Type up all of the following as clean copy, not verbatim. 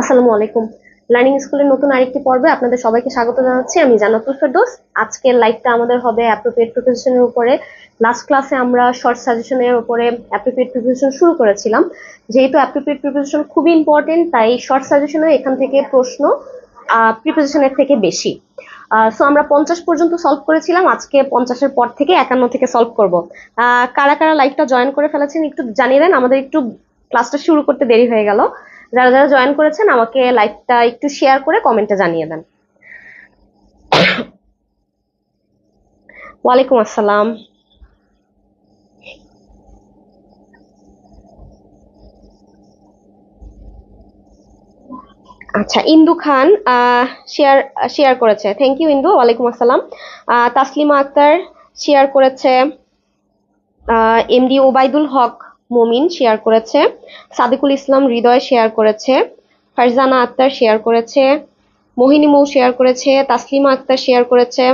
আসসালামু আলাইকুম। লার্নিং স্কুলের নতুন আরেকটি পর্বে আপনাদের সবাইকে স্বাগত জানাচ্ছি। আমি জান্নাতুল ফেরদৌস। আজকের লাইভটা আমাদের হবে অ্যাপ্রোপ্রিয়েট প্রিপোজিশনের উপরে। লাস্ট ক্লাসে আমরা শর্ট সাজেশনের উপরে অ্যাপ্রোপ্রিয়েট প্রিপোজিশন শুরু করেছিলাম। যেহেতু অ্যাপ্রোপ্রিয়েট প্রিপোজিশন খুবই ইম্পর্টেন্ট, তাই শর্ট সাজেশনে এখান থেকে প্রশ্ন প্রিপোজিশনের থেকে বেশি। সো আমরা 50 পর্যন্ত সলভ করেছিলাম, আজকে 50-এর পর থেকে 51 থেকে সলভ করব। কারা কারা লাইভটা জয়েন করে ফেলেছেন একটু জানিয়ে দেন, আমাদের একটু ক্লাসটা শুরু করতে দেরি হয়ে গেল। যারা যারা জয়েন করেছেন আমাকে লাইভটা একটু শেয়ার করে কমেন্টে জানিয়ে দেন। ওয়ালাইকুম আসসালাম। আচ্ছা, ইন্দু খান শেয়ার শেয়ার করেছে, থ্যাংক ইউ ইন্দু। ওয়ালাইকুম আসসালাম। তাসলিমা আক্তার শেয়ার করেছে। এমডি ওবায়দুল হক মমিন শেয়ার করেছে। সাদিকুল ইসলাম হৃদয় শেয়ার করেছে। ফারজানা আক্তার শেয়ার করেছে। মোহিনী মৌ শেয়ার করেছে। তাসলিমা আক্তার শেয়ার করেছে।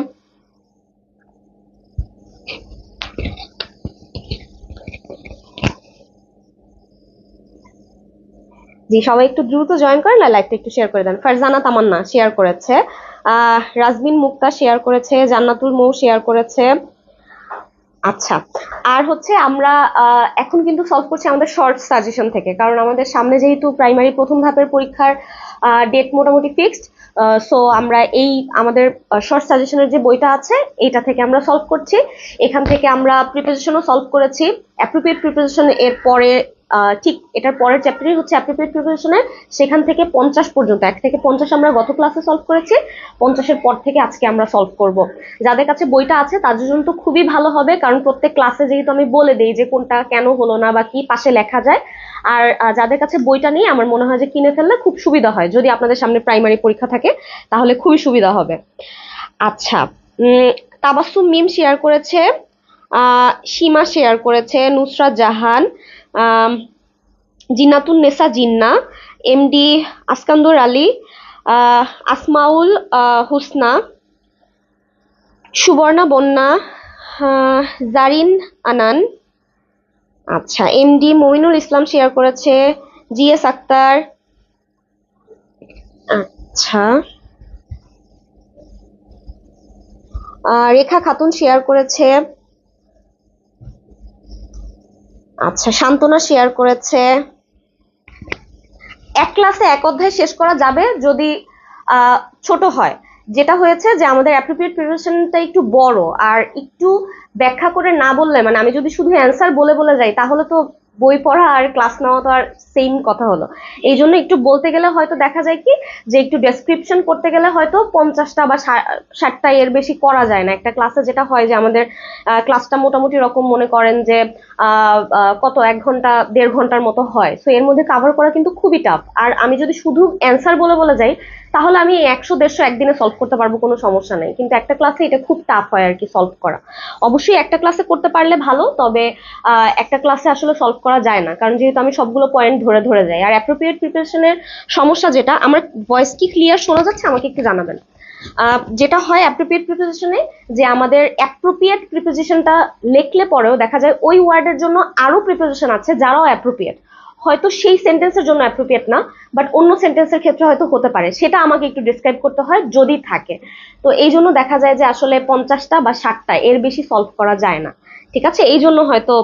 জি, সবাই একটু দ্রুত জয়েন করেন আর লাইভটা একটু শেয়ার করে দেন। ফারজানা তামান্না শেয়ার করেছে। রাজবিন মুক্তা শেয়ার করেছে। জান্নাতুল মৌ শেয়ার করেছে। আচ্ছা, আর হচ্ছে আমরা এখন কিন্তু সলভ করছি আমাদের শর্ট সাজেশন থেকে, কারণ আমাদের সামনে যেহেতু প্রাইমারি প্রথম ধাপের পরীক্ষার ডেট মোটামুটি ফিক্সড। সো আমরা এই আমাদের শর্ট সাজেশনের যে বইটা আছে এইটা থেকে আমরা সলভ করছি। এখান থেকে আমরা প্রিপোজিশনও সলভ করেছি। অ্যাপ্রোপ্রিয়েট প্রিপোজিশন এর পরে ঠিক এটার পরের চ্যাপ্টারই হচ্ছে অ্যাপ্রোপ্রিয়েট প্রিপোজিশনের, সেখান থেকে 50 পর্যন্ত 1 থেকে 50 আমরা গত ক্লাসে সলভ করেছি। 50-এর পর থেকে আজকে আমরা সলভ করব। যাদের কাছে বইটা আছে তাদের জন্য তো খুবই ভালো হবে, কারণ প্রত্যেক ক্লাসে যেহেতু আমি বলে দিই যে কোনটা কেন হলো না বা কি পাশে লেখা যায়। আর যাদের কাছে বইটা নেই আমার মনে হয় যে কিনে ফেললে খুব সুবিধা হয়, যদি আপনাদের সামনে প্রাইমারি পরীক্ষা থাকে তাহলে খুবই সুবিধা হবে। আচ্ছা, তাবাসসুম মিম শেয়ার করেছে। সীমা শেয়ার করেছে। নুসরাত জাহান, জিন্নাতুন নেসা জিন্না, এমডি আসকান্দর আলী, আসমাউল হুসনা, সুবর্ণা বন্যা, জারিন আনান। আচ্ছা, এমডি মমিনুল ইসলাম শেয়ার করেছে। জিএস আক্তার। আচ্ছা, রেখা খাতুন শেয়ার করেছে। আচ্ছা, শান্তনা শেয়ার করেছে। এক ক্লাসে এক অধ্যায় শেষ করা যাবে যদি ছোট হয়। যেটা হয়েছে যে আমাদের অ্যাপ্রোপ্রিয়েট প্রিপারেশনটা একটু বড়, আর একটু ব্যাখ্যা করে না বললে, মানে আমি যদি শুধু অ্যান্সার বলে বলে যাই তাহলে তো বই পড়া আর ক্লাস নেওয়া তো আর সেম কথা হলো। এই জন্য একটু বলতে গেলে হয়তো দেখা যায় কি যে একটু ডেসক্রিপশন করতে গেলে হয়তো 50টা বা 60টা এর বেশি করা যায় না একটা ক্লাসে। যেটা হয় যে আমাদের ক্লাসটা মোটামুটি রকম মনে করেন যে কত 1 ঘন্টা 1.5 ঘন্টার মতো হয়। সো এর মধ্যে কাভার করা কিন্তু খুবই টাফ। আর আমি যদি শুধু অ্যান্সার বলে বলে যাই তাহলে আমি 100-150 একদিনে সলভ করতে পারবো, কোনো সমস্যা নেই, কিন্তু একটা ক্লাসে এটা খুব টাফ হয় আর কি সলভ করা। অবশ্যই একটা ক্লাসে করতে পারলে ভালো, তবে একটা ক্লাসে আসলে সলভ করা যায় না, কারণ যেহেতু আমি সবগুলো পয়েন্ট ধরে ধরে যাই। আর অ্যাপ্রোপ্রিয়েট প্রিপারেশনের সমস্যা যেটা, আমার ভয়েস কি ক্লিয়ার শোনা যাচ্ছে আমাকে একটু জানাবেন। যেটা হয় অ্যাপ্রোপ্রিয়েট প্রিপোজিশনে, যে আমাদের অ্যাপ্রোপ্রিয়েট প্রিপোজিশনটা লিখলে পরেও দেখা যায় ওই ওয়ার্ডের জন্য আরো প্রিপোজিশন আছে যারাও অ্যাপ্রোপ্রিয়েট, হয়তো সেই সেন্টেন্সের জন্য অ্যাপ্রোপ্রিয়েট না, বাট অন্য সেন্টেন্সের ক্ষেত্রে হয়তো হতে পারে, সেটা আমাকে একটু ডিসক্রাইব করতে হয় যদি থাকে। তো এই জন্য দেখা যায় যে আসলে 50টা বা 60টা এর বেশি সলভ করা যায় না। ঠিক আছে, এই জন্য হয়তো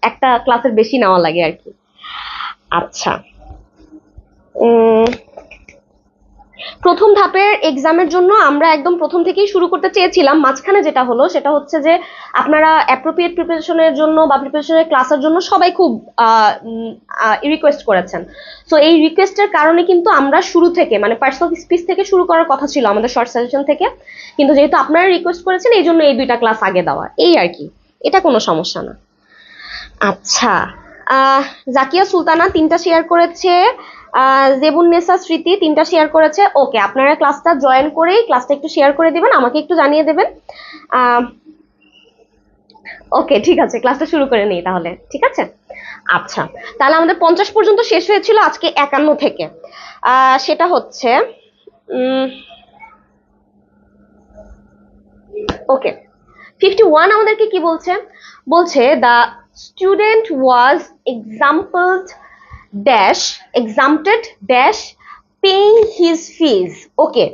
একটা ক্লাসের বেশি নেওয়া লাগে আর কি। আচ্ছা, প্রথম ধাপের এক্সামের জন্য আমরা একদম প্রথম থেকেই শুরু করতে চেয়েছিলাম, মাঝখানে যেটা হলো সেটা হচ্ছে যে আপনারা অ্যাপ্রোপ্রিয়েট প্রিপারেশনের জন্য বা প্রিপারেশনের ক্লাসের জন্য সবাই খুব রিকোয়েস্ট করেছেন। সো এই রিকোয়েস্টের কারণে কিন্তু আমরা শুরু থেকে মানে পার্টস অফ স্পিচ থেকে শুরু করার কথা ছিল আমাদের শর্ট সাজেশন থেকে, কিন্তু যেহেতু আপনারা রিকোয়েস্ট করেছেন এই জন্য এই 2টা ক্লাস আগে দেওয়া, এই আর কি, এটা কোনো সমস্যা না। আচ্ছা, জাকিয়া সুলতানা 3টা শেয়ার করেছে। জেবুন্নেসা স্মৃতি 3টা শেয়ার করেছে। ওকে, আপনারা ক্লাসটা জয়েন করেই ক্লাসটা একটু শেয়ার করে দিবেন, আমাকে একটু জানিয়ে দেবেন। ওকে, ঠিক আছে, ক্লাসটা শুরু করে নেই তাহলে, ঠিক আছে। আচ্ছা, তাহলে আমাদের 50 পর্যন্ত শেষ হয়েছিল আজকে 51 থেকে। সেটা হচ্ছে ওকে, 51 আমাদেরকে কি বলছে? বলছে the student was exempted dash paying his fees. Okay,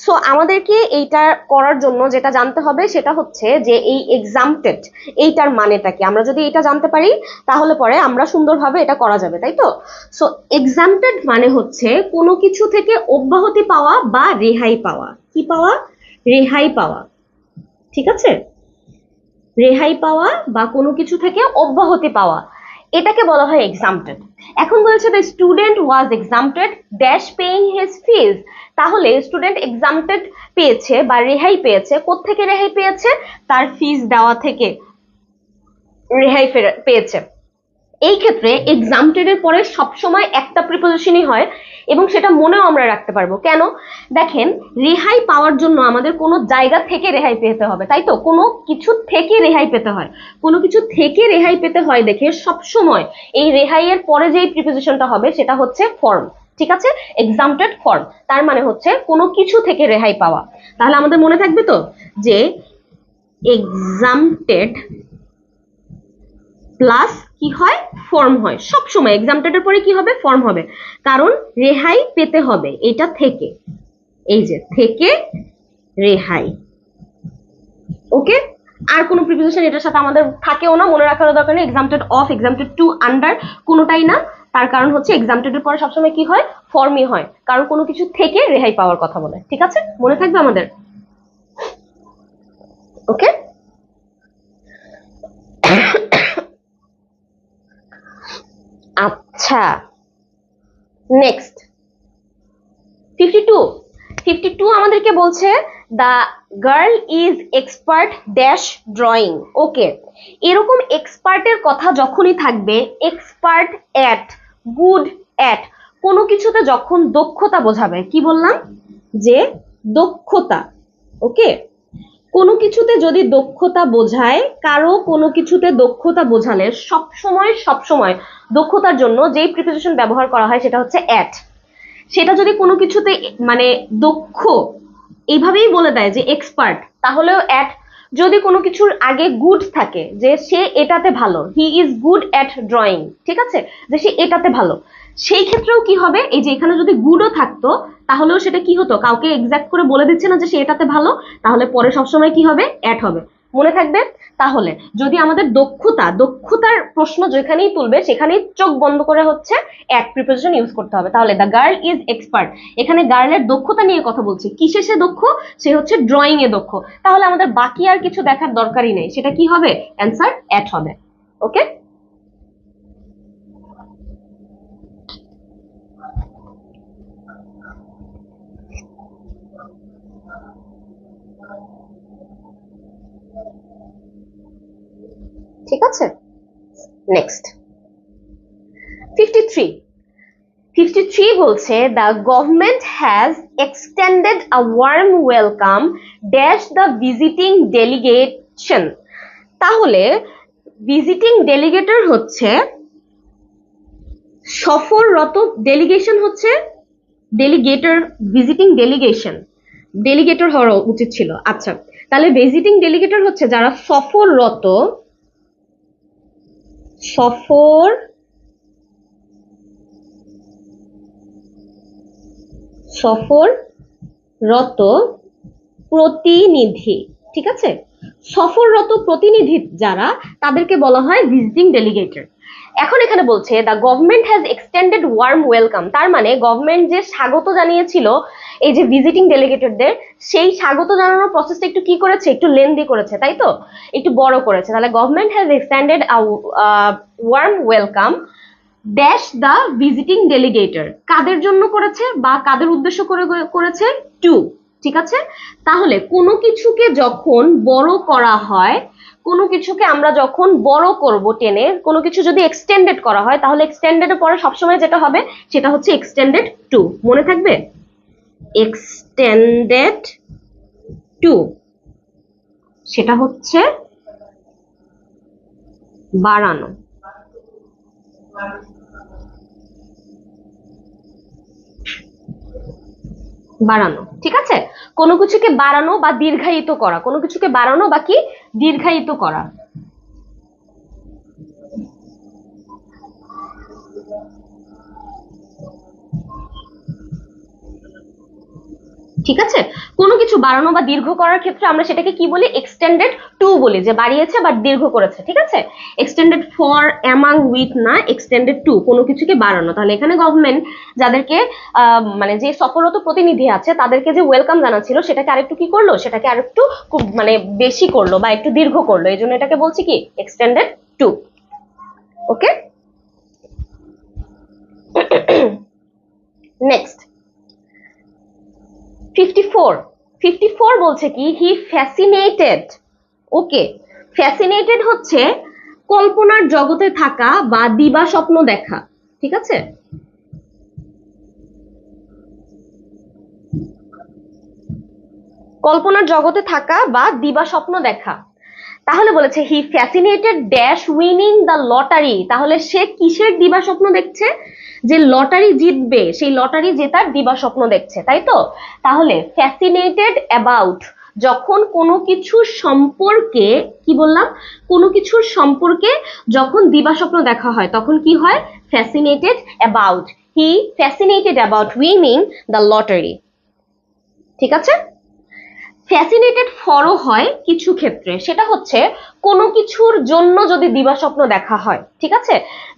so আমাদেরকে এইটা করার জন্য যেটা জানতে হবে সেটা হচ্ছে যে এই এক্সামটেড এইটার মানেটা কি। আমরা যদি এটা জানতে পারি তাহলে পরে আমরা সুন্দরভাবে এটা করা যাবে, তাই তো? সো এক্সামটেড মানে হচ্ছে কোনো কিছু থেকে অব্যাহতি পাওয়া বা রেহাই পাওয়া। কি পাওয়া? রেহাই পাওয়া। ঠিক আছে, রেহাই পাওয়া বা কোনো কিছু থেকে অব্যাহতি পাওয়া, এটাকে বলা হয় এক্সামটেড। এখন বলছে the student was exempted dash paying his fees. তাহলে স্টুডেন্ট এক্সামটেড পেয়েছে বা রেহাই পেয়েছে। কোত্থেকে রেহাই পেয়েছে? তার ফিজ দেওয়া থেকে রেহাই পেয়েছে। এই ক্ষেত্রে এক্সামটেড এর পরে সবসময় একটা প্রিপোজিশনই হয় এবং সেটা মনেও আমরা রাখতে পারবো। কেন? দেখেন, রেহাই পাওয়ার জন্য আমাদের কোনো জায়গা থেকে রেহাই পেতে হবে, তাই তো? কোনো কিছু থেকে রেহাই পেতে হয়। কোনো কিছু থেকে রেহাই পেতে হয় দেখে সবসময় এই রেহাইয়ের পরে যেই প্রিপোজিশনটা হবে সেটা হচ্ছে ফর্ম। ঠিক আছে, এক্সামটেড ফর্ম, তার মানে হচ্ছে কোনো কিছু থেকে রেহাই পাওয়া। তাহলে আমাদের মনে থাকবে তো যে এক্সামটেড প্লাস কি হয়? ফর্ম হয়। সবসময় এক্সামটেডের পরে কি হবে? ফর্ম হবে, কারণ রেহাই পেতে হবে এটা থেকে। এই যে থেকে রেহাই। ওকে, আর কোনো প্রিপোজিশন এটার সাথে আমাদের থাকেও না, মনে রাখার দরকার নেই। Exempted of, exempted to, under কোনোটাই না। তার কারণ হচ্ছে এক্সামটেডের পরে সবসময় কি হয়? ফর্মই হয়, কারণ কোনো কিছু থেকে রেহাই পাওয়ার কথা বলে। ঠিক আছে, মনে থাকবে আমাদের। ওকে, আচ্ছা, নেক্সট 52 আমাদেরকে বলছে the girl is expert dash drawing. Okay, এরকম এক্সপার্টের কথা যখনই থাকবে, এক্সপার্ট এট, গুড এট, কোনো কিছুতে যখন দক্ষতা বোঝাবে, কি বললাম? যে দক্ষতা। ওকে, কোনো কিছুতে যদি দক্ষতা বোঝায়, কারো কোনো কিছুতে দক্ষতা বোঝালে সবসময় দক্ষতার জন্য যেই প্রিপোজিশন ব্যবহার করা হয় সেটা হচ্ছে এট। সেটা যদি কোনো কিছুতে মানে দক্ষ এইভাবেই বলে দেয় যে এক্সপার্ট, তাহলেও অ্যাট। যদি কোনো কিছুর আগে গুড থাকে, যে সে এটাতে ভালো, হি ইজ গুড অ্যাট ড্রয়িং, ঠিক আছে, যে সে এটাতে ভালো, সেই ক্ষেত্রেও কি হবে? এই যে এখানে যদি গুডও থাকতো তাহলেও সেটা কি হতো? কাউকে এক্সাক্ট করে বলে দিচ্ছে না যে সে এটাতে ভালো, তাহলে পরে সবসময় কি হবে? অ্যাট হবে। মনে থাকবে? তাহলে যদি আমাদের দক্ষতার প্রশ্ন যেখানেই তুলবে সেখানেই চোখ বন্ধ করে হচ্ছে অ্যাট প্রিপোজিশন ইউজ করতে হবে। তাহলে দ্য গার্ল ইজ এক্সপার্ট, এখানে গার্লের দক্ষতা নিয়ে কথা বলছি। কিসে সে দক্ষ? সে হচ্ছে ড্রয়িং এ দক্ষ। তাহলে আমাদের বাকি আর কিছু দেখার দরকারই নেই, সেটা কি হবে? অ্যান্সার অ্যাট হবে। ওকে, ঠিক আছে, নেক্সট 53 বলছে the government has extended a warm welcome dash the visiting delegation. তাহলে ভিজিটিং ডেলিগেটর হচ্ছে সফররত, ডেলিগেশন হচ্ছে ডেলিগেটর, ভিজিটিং ডেলিগেটর হওয়া উচিত ছিল। আচ্ছা, তাহলে ভিজিটিং ডেলিগেটর হচ্ছে যারা সফররত প্রতিনিধি। ঠিক আছে, সফররত প্রতিনিধি যারা, তাদেরকে বলা হয় ভিজিটিং ডেলিগেটর। এখন এখানে বলছে the government has extended warm welcome, তার মানে গভর্নমেন্ট যে স্বাগত জানিয়েছিল এই যে ভিজিটিং ডেলিগেটরদের, সেই স্বাগত জানানোর প্রসেসটা একটু কি করেছে? একটু লেন্দি করেছে, তাই তো? একটু বড় করেছে। তাহলে government has extended a warm welcome dash the visiting delegator, কাদের জন্য করেছে বা কাদের উদ্দেশ্য করে করেছে? টু। ঠিক আছে, তাহলে কোনো কিছুকে যখন বড় করা হয়, কোনো কিছুকে আমরা যখন বড় করব টেনে, কোনো কিছু যদি এক্সটেন্ডেড করা হয়, তাহলে এক্সটেন্ডেড এর পরে সবসময় যেটা হবে সেটা হচ্ছে এক্সটেন্ডেড টু। মনে থাকবে? এক্সটেন্ডেড টু, সেটা হচ্ছে বাড়ানো। বাড়ানো, ঠিক আছে, কোনো কিছুকে বাড়ানো বা দীর্ঘায়িত করা, কোনো কিছুকে বাড়ানো বা কি দীর্ঘায়িত করা। ঠিক আছে, কোনো কিছু বাড়ানো বা দীর্ঘ করার ক্ষেত্রে আমরা সেটাকে কি বলি, এক্সটেন্ডেড টু বলি, যে বাড়িয়েছে বা দীর্ঘ করেছে। ঠিক আছে, এক্সটেন্ডেড ফর, অ্যামাং, উইথ না, এক্সটেন্ডেড টু, কোনো কিছুকে বাড়ানো। তাহলে এখানে গভর্নমেন্ট যাদেরকে মানে যে সফররত প্রতিনিধি আছে তাদেরকে যে ওয়েলকাম জানাচ্ছিল সেটাকে আরেকটু কি করলো, সেটাকে আরেকটু মানে বেশি করলো বা একটু দীর্ঘ করলো, এই জন্য এটাকে বলছি কি এক্সটেন্ডেড টু। ওকে, নেক্সট 54 বলছে কি হি ফ্যাসিনেটেড। ওকে, ফ্যাসিনেটেড হচ্ছে কল্পনার জগতে থাকা বা দিবা স্বপ্ন দেখা। ঠিক আছে, কল্পনার জগতে থাকা বা দিবা স্বপ্ন দেখা। তাহলে বলেছে he fascinated dash winning the lottery. তাহলে সে কিসের দিবা স্বপ্ন দেখছে, যে লটারি জিতবে, সেই লটারি জেতার দিবা স্বপ্ন দেখছে, তাই তো। তাহলে ফ্যাসিনেটেড অ্যাবাউট, যখন কোনো কিছুর সম্পর্কে, কি বললাম, কোনো কিছুর সম্পর্কে যখন দিবা স্বপ্ন দেখা হয় তখন কি হয়, fascinated about. He fascinated about winning the lottery. ঠিক আছে, ফ্যাসিনেটেড ফরও হয় কিছু ক্ষেত্রে, সেটা হচ্ছে কোনো কিছুর জন্য যদি দিবাস্বপ্ন দেখা হয়। ঠিক আছে,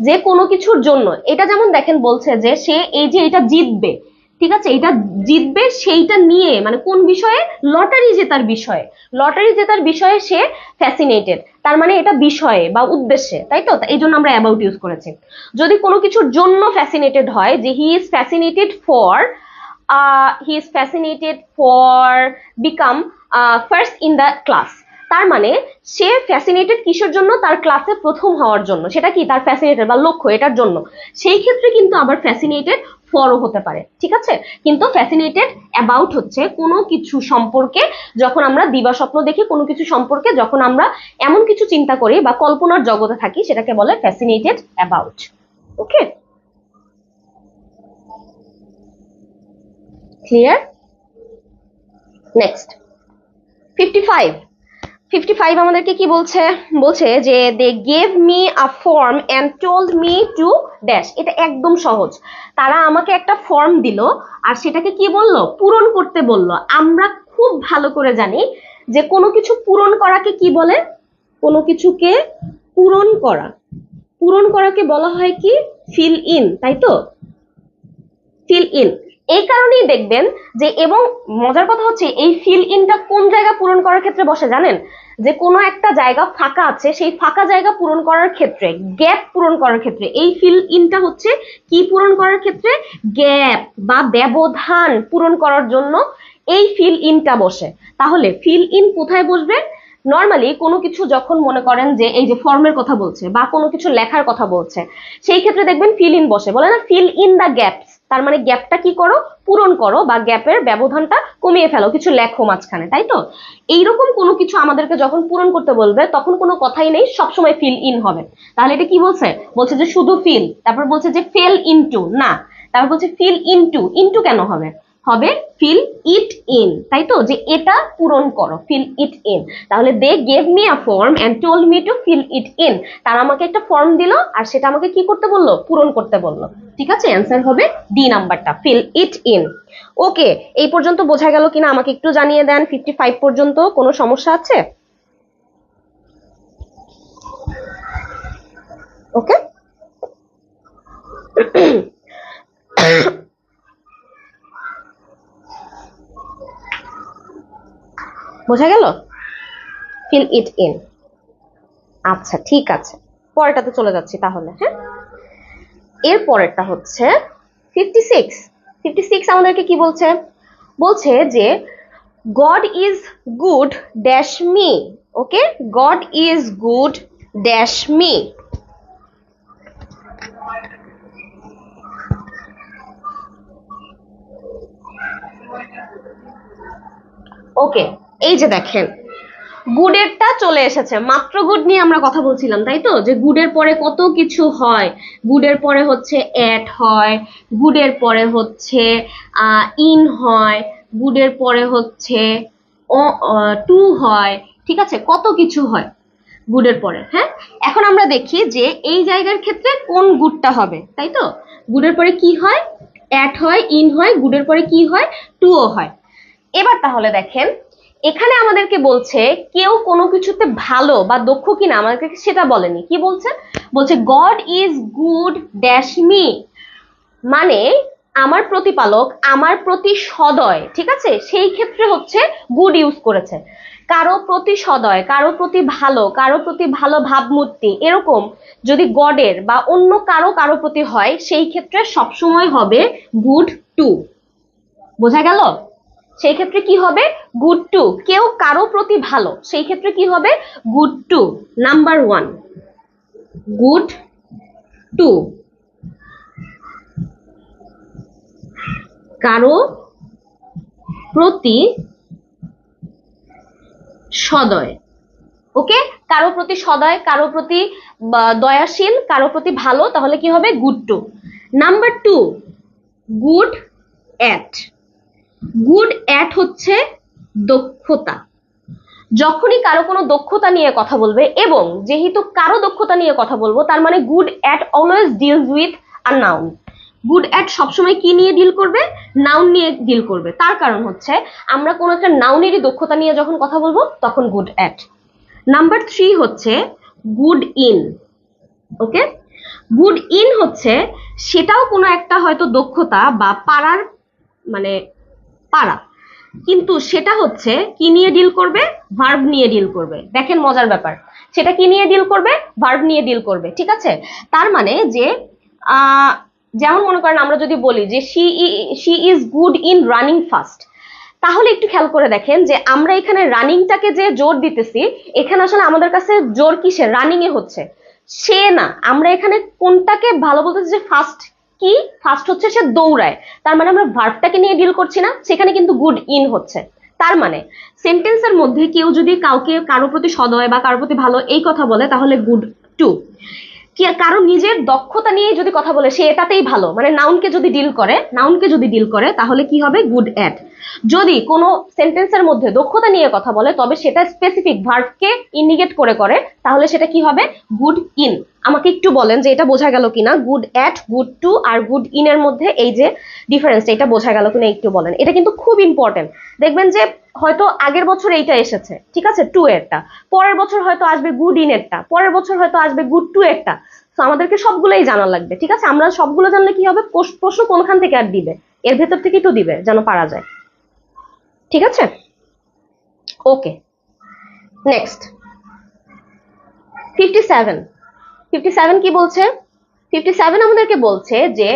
যে কোনো কিছুর জন্য, এটা যেমন দেখেন বলছে যে সে এই যে এটা জিতবে, ঠিক আছে, এটা জিতবে সেইটা নিয়ে, মানে কোন বিষয়ে, লটারি জেতার বিষয়ে, লটারি জেতার বিষয়ে সে ফ্যাসিনেটেড, তার মানে এটা বিষয়ে বা উদ্দেশ্যে, তাই তো, এই জন্য আমরা অ্যাবাউট ইউজ করেছি। যদি কোনো কিছুর জন্য ফ্যাসিনেটেড হয়, যে he is fascinated for, he is fascinated for become first in the class, তার মানে সে ফ্যাসিনেটেড কিসের জন্য, তার ক্লাসে প্রথম হওয়ার জন্য, সেটা কি তার ফ্যাসিনেটেড বা লক্ষ্য এটার জন্য, সেই ক্ষেত্রে কিন্তু আবার ফ্যাসিনেটেড ফরও হতে পারে। ঠিক আছে, কিন্তু ফ্যাসিনেটেড অ্যাবাউট হচ্ছে কোনো কিছু সম্পর্কে যখন আমরা দিবা স্বপ্ন দেখি, কোনো কিছু সম্পর্কে যখন আমরা এমন কিছু চিন্তা করি বা কল্পনার জগতে থাকি, সেটাকে বলে fascinated about. Okay, clear? Next 55 আমাদেরকে কি বলছে, বলছে যে they gave me a form and told me to dash. এটা একদম সহজ, তারা আমাকে একটা ফর্ম দিল আর সেটাকে কি বললো, পূরণ করতে বললো। আমরা খুব ভালো করে জানি যে কোনো কিছু পূরণ করাকে কি বলে, কোনো কিছুকে পূরণ করা, পূরণ করাকে বলা হয় কি ফিল ইন, তাই তো, ফিল ইন। এই কারণেই দেখবেন যে, এবং মজার কথা হচ্ছে এই ফিল ইনটা কোন জায়গা পূরণ করার ক্ষেত্রে বসে জানেন, যে কোনো একটা জায়গা ফাঁকা আছে, সেই ফাঁকা জায়গা পূরণ করার ক্ষেত্রে, গ্যাপ পূরণ করার ক্ষেত্রে এই ফিল ইনটা হচ্ছে কি পূরণ করার ক্ষেত্রে, গ্যাপ বা ব্যবধান পূরণ করার জন্য এই ফিল ইনটা বসে। তাহলে ফিল ইন কোথায় বসবে, নর্মালি কোনো কিছু যখন মনে করেন যে এই যে ফর্মের কথা বলছে বা কোনো কিছু লেখার কথা বলছে, সেই ক্ষেত্রে দেখবেন ফিল ইন বসে, বলে না ফিল ইন দ্য গ্যাপস, তার মানে গ্যাপটা কি করো, পূরণ করো বা গ্যাপের ব্যবধানটা কমিয়ে ফেলো, কিছু লেখো মাঝখানে, তাই তো। এইরকম কোনো কিছু আমাদেরকে যখন পূরণ করতে বলবে তখন কোনো কথাই নেই, সবসময় ফিল ইন হবে। তাহলে এটা কি বলছে, বলছে যে শুধু ফিল, তারপর বলছে যে ফেল ইনটু না, তারপর বলছে ফিল ইনটু, ইনটু কেন হবে, হবে ফিল ইট ইন, তাই তো, যে এটা পূরণ করো, ফিল ইট ইন। তাহলে they gave me a form and told me to fill it in, তারা আমাকে একটা ফর্ম দিল আর সেটা আমাকে কি করতে বললো, পূরণ করতে বললো। ঠিক আছে, অ্যান্সার হবে ডি নাম্বারটা, ফিল ইট ইন। ওকে, এই পর্যন্ত বোঝা গেল কিনা আমাকে একটু জানিয়ে দেন। 55 পর্যন্ত কোনো সমস্যা আছে? ওকে, বোঝা গেল, ফিল ইট ইন। আচ্ছা ঠিক আছে, পরেরটাতে চলে যাচ্ছি তাহলে। হ্যাঁ, এর পরেরটা হচ্ছে 56 আমাদেরকে কি বলছে, বলছে যে God is good dash me. Okay, God is good dash me. Okay, এই যে দেখেন গুডেরটা চলে এসেছে, মাত্র গুড নিয়ে আমরা কথা বলছিলাম, তাই তো, যে গুডের পরে কত কিছু হয়, গুডের পরে হচ্ছে এট হয়, গুডের পরে হচ্ছে ইন হয়, গুডের পরে হচ্ছে টু হয়, ঠিক আছে, কত কিছু হয় গুডের পরে। হ্যাঁ, এখন আমরা দেখি যে এই জায়গার ক্ষেত্রে কোন গুডটা হবে, তাই তো, গুডের পরে কি হয়, এট হয়, ইন হয়, গুডের পরে কি হয়, টুও হয়। এবার তাহলে দেখেন এখানে আমাদেরকে বলছে কেউ কোনো কিছুতে ভালো বা দক্ষ কিনা, আমাদেরকে সেটা বলেনি। কি বলছে? বলছে god is good dash me, মানে আমার প্রতিপালক আমার প্রতি সদয়, ঠিক আছে, সেই ক্ষেত্রে হচ্ছে গুড ইউজ করেছে। কারো প্রতি সদয়, কারো প্রতি ভালো, কারো প্রতি ভালো ভাবমূর্তি, এরকম যদি গডের বা অন্য কারো প্রতি হয় সেই ক্ষেত্রে সবসময় হবে গুড টু। বোঝা গেল? সেই ক্ষেত্রে কি হবে? Good to. কেউ কারো প্রতি ভালো, সেই ক্ষেত্রে কি হবে? Good to. Number 1 good to, কারো প্রতি সদয়। ওকে, কারো প্রতি সদয়, কারো প্রতি দয়াশীল, কারো প্রতি ভালো, তাহলে কি হবে? Good to. Number 2 good at. Good at হচ্ছে দক্ষতা। যখনই কারো কোনো দক্ষতা নিয়ে কথা বলবে, এবং যেহেতু কারো দক্ষতা নিয়ে কথা বলবো, তার মানে good at always deals with a noun. Good at সবসময় কি নিয়ে ডিল করবে? নাউন নিয়ে ডিল করবে। তার কারণ হচ্ছে আমরা কোনো একটা নাউনেরই দক্ষতা নিয়ে যখন কথা বলবো তখন গুড অ্যাট। নাম্বার 3 হচ্ছে good in. Okay, good in হচ্ছে সেটাও কোনো একটা হয়তো দক্ষতা বা পারার, মানে পারা, কিন্তু সেটা হচ্ছে কি নিয়ে ডিল করবে? ভার্ব নিয়ে ডিল করবে। দেখেন মজার ব্যাপার, সেটা কি নিয়ে ডিল করবে? ভার্ব নিয়ে ডিল করবে, ঠিক আছে। তার মানে যে যেমন মনে করেন আমরা যদি বলি যে she is good in running fast, তাহলে একটু খেয়াল করে দেখেন যে আমরা এখানে রানিংটাকে যে জোর দিতেছি, এখানে আসলে আমাদের কাছে জোর কিসে? রানিং এ হচ্ছে, সে না। আমরা এখানে কোনটাকে ভালো বলতেছি? যে ফাস্ট। কি ফাস্ট হচ্ছে? সে দৌড়ায়। তার মানে আমরা ভার্বটাকে নিয়ে ডিল করছি না, সেখানে কিন্তু গুড ইন হচ্ছে। তার মানে সেন্টেন্সের মধ্যে কেউ যদি কাউকে কারো প্রতি সদয় বা কারো প্রতি ভালো এই কথা বলে তাহলে গুড টু। কারো নিজের দক্ষতা নিয়ে যদি কথা বলে সে এটাতেই ভালো, মানে নাউনকে যদি ডিল করে তাহলে কি হবে? Good at. যদি কোনো সেন্টেন্সের মধ্যে দক্ষতা নিয়ে কথা বলে তবে সেটা স্পেসিফিক ভার্বকে ইন্ডিকেট করে তাহলে সেটা কি হবে? Good in. আমাকে একটু বলেন যে এটা বোঝা গেল কিনা, গুড অ্যাট, গুড টু আর গুড ইন এর মধ্যে এই যে ডিফারেন্সটা, এটা বোঝা গেল কিনা একটু বলেন। এটা কিন্তু খুব ইম্পর্টেন্ট। দেখবেন যে হয়তো আগের বছর এইটা এসেছে, ঠিক আছে, টু এরটা, পরের বছর হয়তো আসবে গুড ইন এরটা, পরের বছর হয়তো আসবে গুড টু এরটা। তো আমাদেরকে সবগুলোই জানা লাগবে, ঠিক আছে। আমরা সবগুলো জানলে কি হবে? প্রশ্ন কোনখান থেকে আর দিবে? এর ভেতর থেকেই তো দিবে, যেন পারা যায়, ঠিক আছে। ওকে, নেক্সট 57 কি বলছে? 57 আমাদেরকে বলছে যে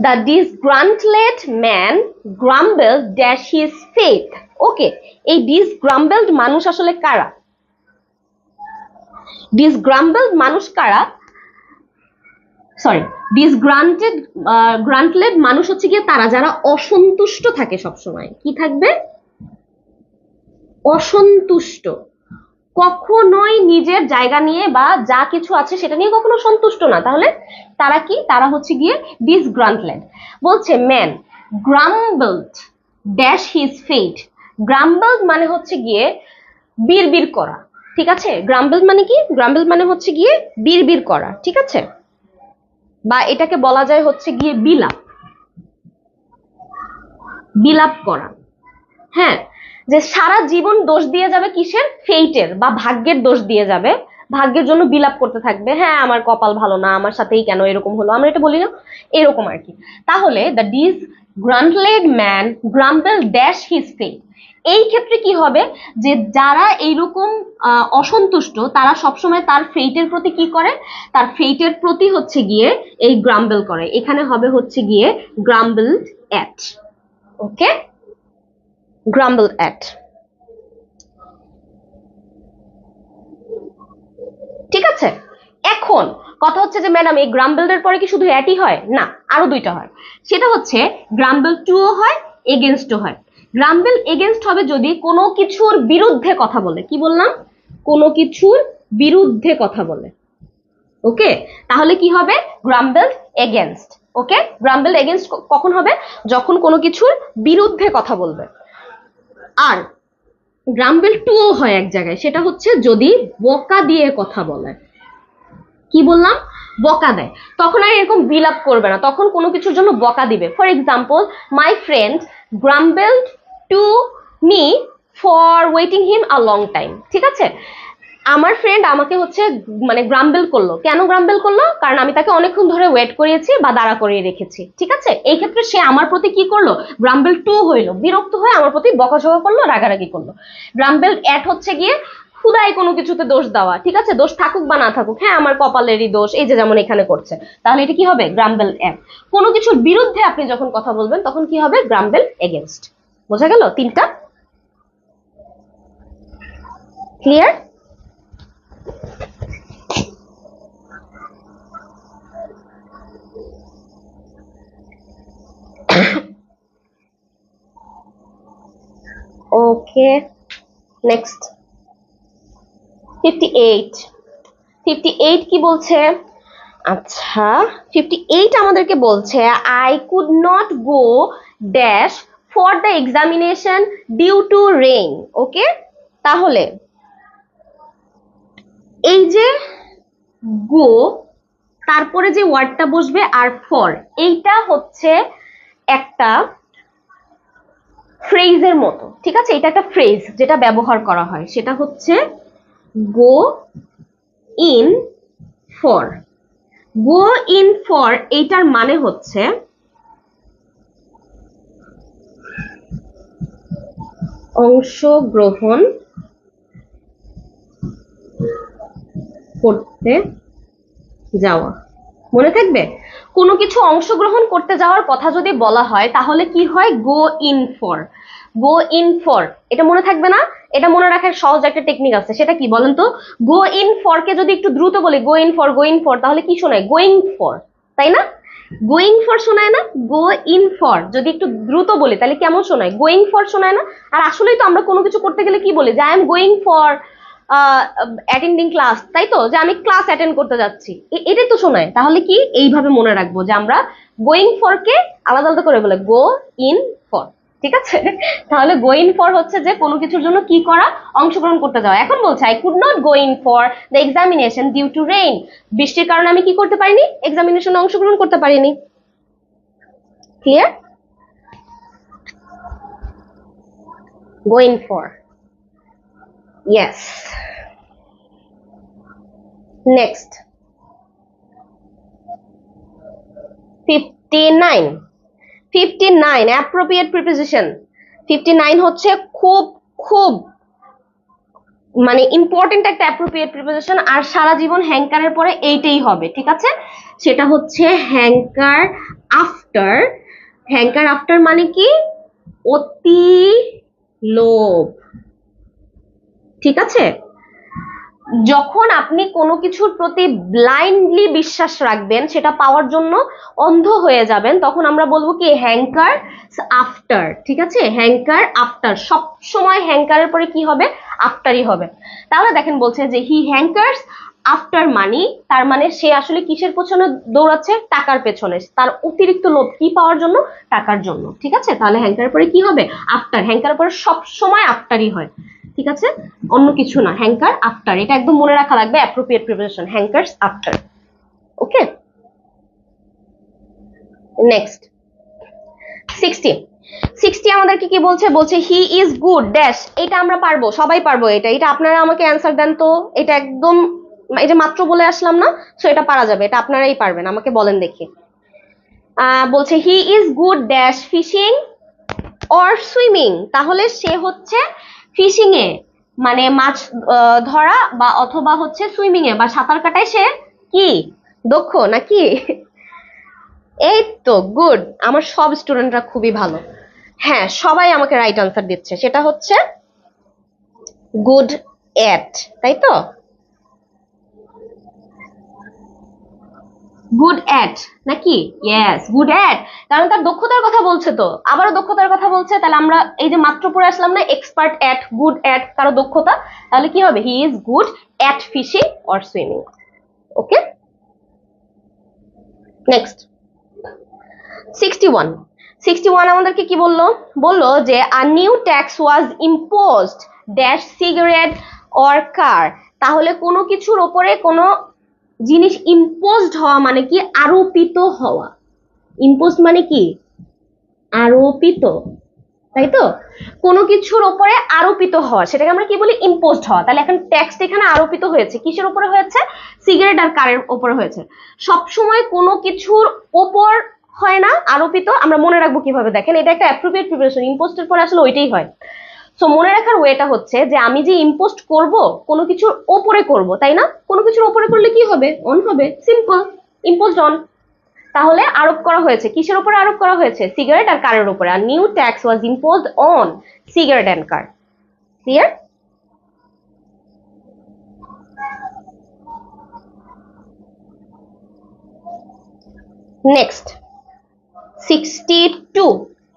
the disgruntled man grumbled dash his faith. Okay, এই ডিসগ্রাম্বলড মানুষ আসলে কারা? ডিসগ্রাম্বলড মানুষ কারা? সরি, গ্রান্টলেড মানুষ হচ্ছে গিয়ে তারা যারা অসন্তুষ্ট থাকে সবসময়। কি থাকবে? অসন্তুষ্ট, কখনোই নিজের জায়গা নিয়ে বা যা কিছু আছে সেটা নিয়ে কখনো সন্তুষ্ট না। তাহলে তারা কি? তারা হচ্ছে গিয়ে ডিসগ্রান্টলেড। বলছে ম্যান গ্রাম্বলড ড্যাশ হিজ ফেট। গ্রাম্বলড মানে হচ্ছে গিয়ে বিড়বিড় করা, ঠিক আছে। গ্রাম্বলড মানে কি? গ্রাম্বলড মানে হচ্ছে গিয়ে বিড়বিড় করা, ঠিক আছে, বা এটাকে বলা যায় হচ্ছে গিয়ে বিলাপ করা। হ্যাঁ, যে সারা জীবন দোষ দিয়ে যাবে কিসের? ফেইটের বা ভাগ্যের দোষ দিয়ে যাবে, ভাগ্যের জন্য বিলাপ করতে থাকবে। হ্যাঁ, আমার কপাল ভালো না, আমার সাথেই কেন এরকম হলো, আমরা এটা বলি না, এরকম আর কি। তাহলে the disgruntled man grumble dash his fate. এই ক্ষেত্রে কি হবে? যে যারা এইরকম অসন্তুষ্ট তারা সবসময় তার ফেইটের প্রতি কি করে? তার ফেইটের প্রতি হচ্ছে গিয়ে এই গ্রাম্বল করে। এখানে হবে হচ্ছে গিয়ে গ্রাম্বলড অ্যাট। ওকে, grumble at, ঠিক আছে। এখন কথা হচ্ছে যে ম্যাডাম এই গ্রাম্বলড এর পরে কি শুধু অ্যাটই হয়? না, আরো দুইটা হয়। সেটা হচ্ছে গ্রাম্বল টু ও হয়, এগেনস্টও হয়। গ্রাম্বল এগেনস্ট হবে যদি কোনো কিছুর বিরুদ্ধে কথা বলে। কি বললাম? কোনো কিছুর বিরুদ্ধে কথা বলে। ওকে, তাহলে কি হবে? গ্রাম্বল এগেনস্ট। ওকে, গ্রাম্বল এগেনস্ট কখন হবে? যখন কোনো কিছুর বিরুদ্ধে কথা বলবে। আর গ্রাম্বল টু ও হয় এক জায়গায়, সেটা হচ্ছে যদি বকা দিয়ে কথা বলে। কি বললাম, বকা দেয়, তখন আর এরকম বিল আপ করবে না, তখন কোনো কিছুর জন্য বকা দিবে। For example, my friend গ্রাম্বেলড to me for waiting him a long time. ঠিক আছে, আমার ফ্রেন্ড আমাকে হচ্ছে মানে গ্রাম্বেল করলো। কেন গ্রাম্বেল করলো? কারণ আমি তাকে অনেকক্ষণ ধরে ওয়েট করিয়েছি বা দাঁড়া করিয়ে রেখেছি। ঠিক আছে, এই ক্ষেত্রে সে আমার প্রতি কি করলো, গ্রাম্বেল টু হইলো, বিরক্ত হয়ে আমার প্রতি বকাঝকা করলো, রাগারাগি করলো। গ্রাম্বেল এট হচ্ছে গিয়ে খুদাই কোনো কিছুতে দোষ দেওয়া। ঠিক আছে, দোষ থাকুক বা না থাকুক, হ্যাঁ আমার কপালেরই দোষ, এই যে যেমন এখানে করছে, তাহলে এটা কি হবে, গ্রাম্বেল এট। কোনো কিছুর বিরুদ্ধে আপনি যখন কথা বলবেন তখন কি হবে, গ্রাম্বেল এগেনস্ট। বোঝা গেল তিনটা? ক্লিয়ার? ওকে, নেক্সট 58। 58 কি বলছে? আচ্ছা, 58 আমাদেরকে বলছে I could not go dash for the examination due to rain. Okay, তাহলে এই যে গো, তারপরে যে ওয়ার্ডটা বসবে আর ফর, এইটা হচ্ছে একটা ফ্রেজের মতো। ঠিক আছে, এটা একটা ফ্রেজ যেটা ব্যবহার করা হয়, সেটা হচ্ছে গো in for. Go in for এইটার মানে হচ্ছে অংশগ্রহণ করতে যাওয়া। মনে থাকবে, কোনো কিছু অংশগ্রহণ করতে যাওয়ার কথা যদি বলা হয় তাহলে কি হয়, গো in for. Go in for, এটা মনে থাকবে না? এটা মনে রাখার সহজ একটা টেকনিক আছে, সেটা কি বলেন তো? গো ইন ফর কে যদি একটু দ্রুত বলি, গো in for, go in for, তাহলে কি শোনায়, গোয়িং ফর, তাই না? গোয়িং ফর শোনায় না? গো ইন ফর যদি একটু দ্রুত বলি তাহলে কেমন শোনায়, গোয়িং ফর শোনায় না? আর আসলেই তো আমরা কোনো কিছু করতে গেলে কি বলি, যে I am going for attending class, তাই তো, যে আমি ক্লাস অ্যাটেন্ড করতে যাচ্ছি, এটাই তো শোনায়। তাহলে কি এইভাবে মনে রাখবো যে আমরা গোয়িং ফর কে আলাদা আলাদা করে বলে গো ইন ফর। ঠিক আছে, তাহলে গো ইন ফর হচ্ছে যে কোনো কিছুর জন্য কি করা, অংশগ্রহণ করতে যাওয়া। এখন বলছে I could not go in for the examination due to rain. বৃষ্টির কারণে আমি কি করতে পারিনি, এক্সামিনেশনে অংশগ্রহণ করতে পারিনি। Clear? Go in for, yes. Next 59। 59 appropriate preposition. 59 হচ্ছে খুব খুব মানে ইম্পর্টেন্ট একটা অ্যাপ্রোপ্রিয়েট প্রিপোজিশন, আর সারা জীবন হ্যাঙ্কারের পরে এইটাই হবে। ঠিক আছে, সেটা হচ্ছে হ্যাঙ্কার আফটার। হ্যাঙ্কার আফটার মানে কি, অতি লোভ। ঠিক আছে, যখন আপনি কোনো কিছুর প্রতি ব্লাইন্ডলি বিশ্বাস রাখবেন, সেটা পাওয়ার জন্য অন্ধ হয়ে যাবেন, তখন আমরা বলবো কি, হ্যাঙ্কার আফটার। ঠিক আছে, হ্যাঙ্কার আফটার, সব সময় হ্যাঙ্কারের পরে কি হবে, আফটারই হবে। তাহলে দেখেন বলছে যে হি হ্যাঙ্কার্স আফটার মানি, তার মানে সে আসলে কিসের পেছনে দৌড়াচ্ছে, টাকার পেছনে। তার অতিরিক্ত লোভ কি পাওয়ার জন্য, টাকার জন্য। ঠিক আছে, তাহলে হ্যাঙ্কারের পরে কি হবে, আফটার। হ্যাঙ্কারের পরে সব সময় আফটারই হয়। ঠিক আছে, অন্য কিছু না, হ্যাঙ্কার আফটার, এটা একদম মনে রাখা লাগবে, অ্যাপ্রোপ্রিয়েট প্রিপোজিশন, হ্যাঙ্কার্স আফটার। ওকে, নেক্সট 60। 60 আমাদেরকে কি বলছে, বলছে হি ইজ গুড ড্যাশ। এটা আমরা পারবো, সবাই পারবো এটা। এটা আপনারা আমাকে অ্যান্সার দেন তো, এটা একদম, এই যে মাত্র বলে আসলাম না, সো এটা পারা যাবে, এটা আপনারাই পারবেন, আমাকে বলেন দেখি। বলছে he is good dash fishing or swimming, তাহলে সে হচ্ছে ফিশিং এ মানে মাছ ধরা, বা অথবা হচ্ছে সুইমিং এ বা সাঁতার কাটায় সে কি দক্ষ নাকি? এই তো গুড, আমার সব স্টুডেন্টরা খুবই ভালো। হ্যাঁ, সবাই আমাকে রাইট আনসার দিচ্ছে, সেটা হচ্ছে গুড এট, তাই তো? গুড এট নাকি? ইয়েস, গুড এট, কারণ তার দক্ষতার কথা বলছে, তো আবারও দক্ষতার কথা বলছে, তাহলে আমরা এই যে মাত্র পড়ে আসলাম না, এক্সপার্ট এট, গুড এট কারো দক্ষতা, তাহলে কি হবে, he is good at fishing or swimming. Okay, next 61। 61 আমাদেরকে কি বললো, বললো যে a new tax was imposed dash cigarette or car, তাহলে কোনো কিছুর ওপরে কোনো জিনিস ইম্পোজড হওয়া মানে কি আরোপিত হওয়া, ইম্পোজড মানে কি আরোপিত, তাই তো? কোনো কিছুর উপরে আরোপিত হওয়া সেটাকে আমরা কি বলি ইম্পোজড হওয়া। তাহলে এখন ট্যাক্স এখানে আরোপিত হয়েছে কিসের উপরে হয়েছে, সিগারেট আর কারের উপরে হয়েছে। সব সময় কোনো কিছুর উপর হয় না আরোপিত, আমরা মনে রাখবো কিভাবে দেখেন, এটা একটা অ্যাপ্রোপ্রিয়েট প্রিপারেশন, ইম্পোস্টের পরে আসলে ওইটাই হয়। সো মনে রাখার ওয়েটা হচ্ছে যে আমি যে ইম্পোস্ট করব কোনো কিছুর উপরে করব, তাই না? কোনো কিছুর উপরে করলে কি হবে, অন হবে, সিম্পল, ইম্পোজড অন। তাহলে আরোপ করা হয়েছে কিসের উপরে আরোপ করা হয়েছে, সিগারেট আর কারের উপরে। আর new tax was imposed on cigarette and car. Clear? Next 62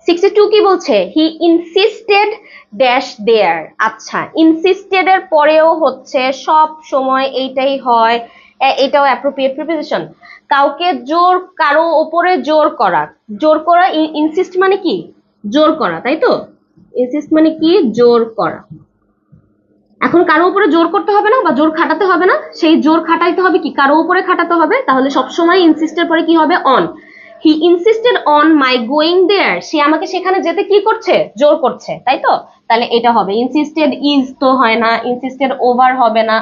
62 কি বলছে, হি ইনসিস্টেড ড্যাশ দেয়ার। আচ্ছা, ইনসিস্টেড এর পরেও হচ্ছে সব সময় এইটাই হয়, এটাও অ্যাপ্রোপ্রিয়েট প্রিপোজিশন। কাউকে জোর, কারো উপরে জোর করা, জোর করা, ইনসিস্ট মানে কি জোর করা, তাই তো? ইনসিস্ট মানে কি জোর করা। এখন কারো উপরে জোর করতে হবে না বা জোর খাটাতে হবে না, সেই জোর খাটাইতে হবে কি কারো উপরে খাটাতে হবে। তাহলে সবসময় ইনসিস্টের পরে কি হবে, on. He insisted on my going there, সে আমাকে সেখানে যেতে কি করছে, জোর করছে, তাই তো? তাহলে এটা হবে, ইনসিস্টেড ইজ তো হয় না, ইনসিস্টেড ওভার হবে না,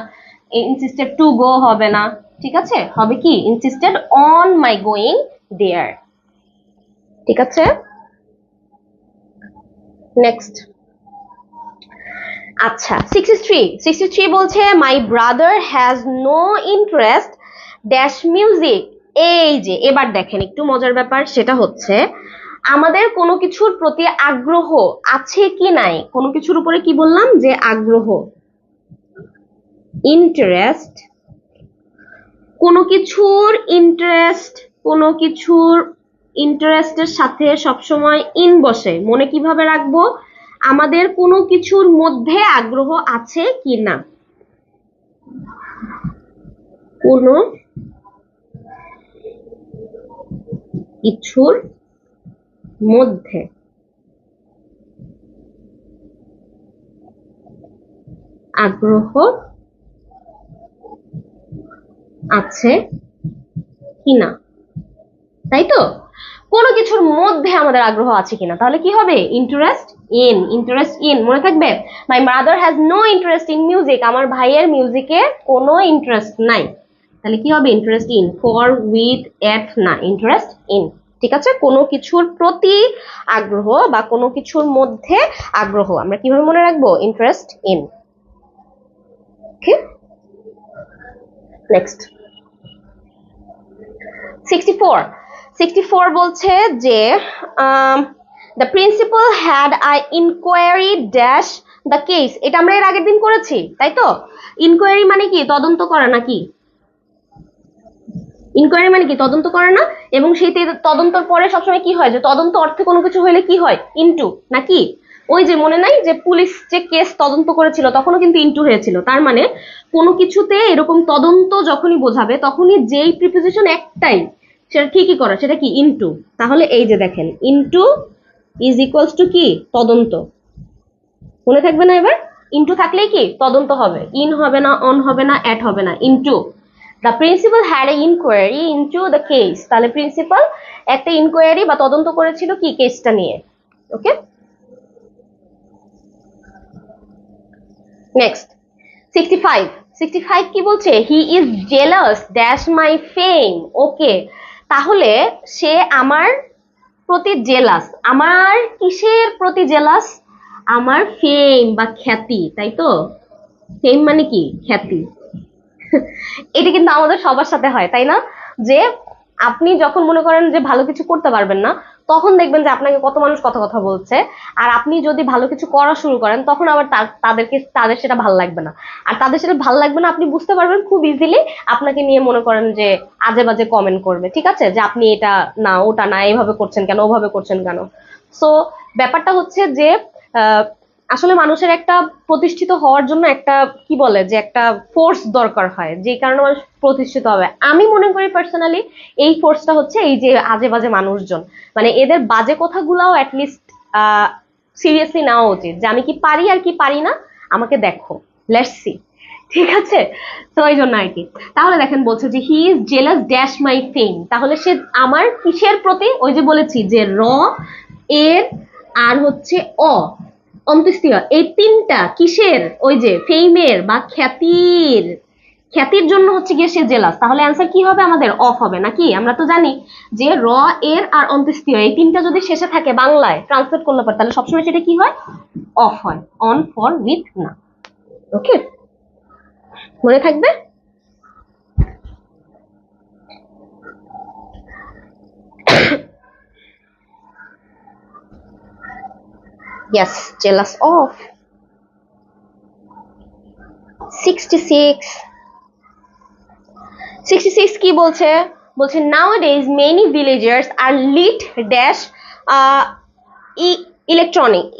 ইনসিস্টেড টু গো হবে না, ঠিক আছে? হবে কি insisted on my going there. ঠিক আছে, নেক্সট। আচ্ছা 63 বলছে my brother has no interest dash music. এই যে এবার দেখেন একটু মজার ব্যাপার, সেটা হচ্ছে আমাদের কোনো কিছুর প্রতি আগ্রহ আছে কি নাই, কোনো কিছুর উপরে কি বললাম যে আগ্রহ, ইন্টারেস্ট, কোনো কিছুর ইন্টারেস্ট, কোনো কিছুর ইন্টারেস্টের সাথে সবসময় ইন বসে, মনে কিভাবে রাখবো, আমাদের কোনো কিছুর মধ্যে আগ্রহ আছে কি না, কোনো কিছুর মধ্যে আগ্রহ আছে কিনা, তাই তো? কোনো কিছুর মধ্যে আমাদের আগ্রহ আছে কিনা, তাহলে কি হবে ইন্টারেস্ট ইন, ইন্টারেস্ট ইন, মনে থাকবে। My mother has no interest in music, আমার ভাইয়ের মিউজিকে কোনো ইন্টারেস্ট নাই, তাহলে কি হবে interest in, for with at না, ইন্টারেস্ট ইন। ঠিক আছে, কোনো কিছুর প্রতি আগ্রহ বা কোনো কিছুর মধ্যে আগ্রহ আমরা কিভাবে মনে রাখবো, ইন্টারেস্ট ইন। ওকে, নেক্সট 64 বলছে যে the principal had I inquiry dash the case. এটা আমরা এর আগের দিন করেছি, তাই তো? ইনকোয়ারি মানে কি তদন্ত করা নাকি, ইনকোয়ারি মানে কি তদন্ত করে না, এবং সেই তদন্তর পরে সবসময় কি হয় যে তদন্ত অর্থে কোনো কিছু হইলে কি হয় ইনটু, নাকি? ওই যে মনে নাই যে পুলিশ যে কেস তদন্ত করেছিল তখনও কিন্তু ইনটু হয়েছিল। তার মানে কোনো কিছুতে এরকম তদন্ত যখনই বোঝাবে তখনই যেই প্রিপোজিশন একটাই সেটা ঠিকই করা, সেটা কি ইনটু। তাহলে এই যে দেখেন ইনটু ইজ ইকুয়ালস টু কি তদন্ত, মনে থাকবে না? এবার ইনটু থাকলেই কি তদন্ত হবে, ইন হবে না, অন হবে না, অ্যাট হবে না, into. The principal had an inquiry into the case, তাহলে প্রিন্সিপাল একটা ইনকোয়ারি বা তদন্ত করেছিল কি কেসটা নিয়ে। ওকে, নেক্সট 65 কি বলছে, he is jealous dash my fame. Okay, তাহলে সে আমার প্রতি জেলাস, আমার কিসের প্রতি জেলাস, আমার ফেম বা খ্যাতি, তাই তো? ফেম মানে কি খ্যাতি। এটা কিন্তু আমাদের সবার সাথে হয়, তাই না? যে আপনি যখন মনে করেন যে ভালো কিছু করতে পারবেন না, তখন দেখবেন যে আপনাকে কত মানুষ কথা কথা বলছে, আর আপনি যদি ভালো কিছু করা শুরু করেন তখন আবার তাদের সেটা ভালো লাগবে না। আর তাদের সেটা ভালো লাগবে না আপনি বুঝতে পারবেন খুব ইজিলি, আপনাকে নিয়ে মনে করেন যে আজে বাজে কমেন্ট করবে, ঠিক আছে, যে আপনি এটা না, ওটা না, এইভাবে করছেন কেন, ওভাবে করছেন কেন। সো ব্যাপারটা হচ্ছে যে আসলে মানুষের একটা প্রতিষ্ঠিত হওয়ার জন্য একটা কি বলে যে একটা ফোর্স দরকার হয়, যে কারণে মানুষ প্রতিষ্ঠিত হবে। আমি মনে করি পার্সোনালি এই ফোর্সটা হচ্ছে এই যে আজে বাজে মানুষজন, মানে এদের বাজে কথাগুলাও অ্যাটলিস্ট সিরিয়াসলি নেওয়া উচিত, যে আমি কি পারি আর কি পারি না, আমাকে দেখো, লেটস সি। ঠিক আছে, তো ওই জন্য আর কি। তাহলে দেখেন বলছে যে he is jealous dash my fame, তাহলে সে আমার কিসের প্রতি, ওই যে বলেছি যে র এর আর হচ্ছে অন্ত্যেষ্টিয়, এই তিনটা কিসের, ওই যে ফেমের বা খ্যাতির, খ্যাতির জন্য হচ্ছে গিয়ে সে জেলাস। তাহলে অ্যান্সার কি হবে আমাদের? অফ হবে নাকি? আমরা তো জানি যে র এর আর অন্ত্যেষ্টিয় এই তিনটা যদি শেষে থাকে বাংলায় ট্রান্সলেট করলে পর, তাহলে সবসময় সেটা কি হয়? অফ হয়, অন, ফর, উইথ না। ওকে, মনে থাকবে। yes, jealous of। 66 কি বলছে? বলছে nowadays many villagers are lit dash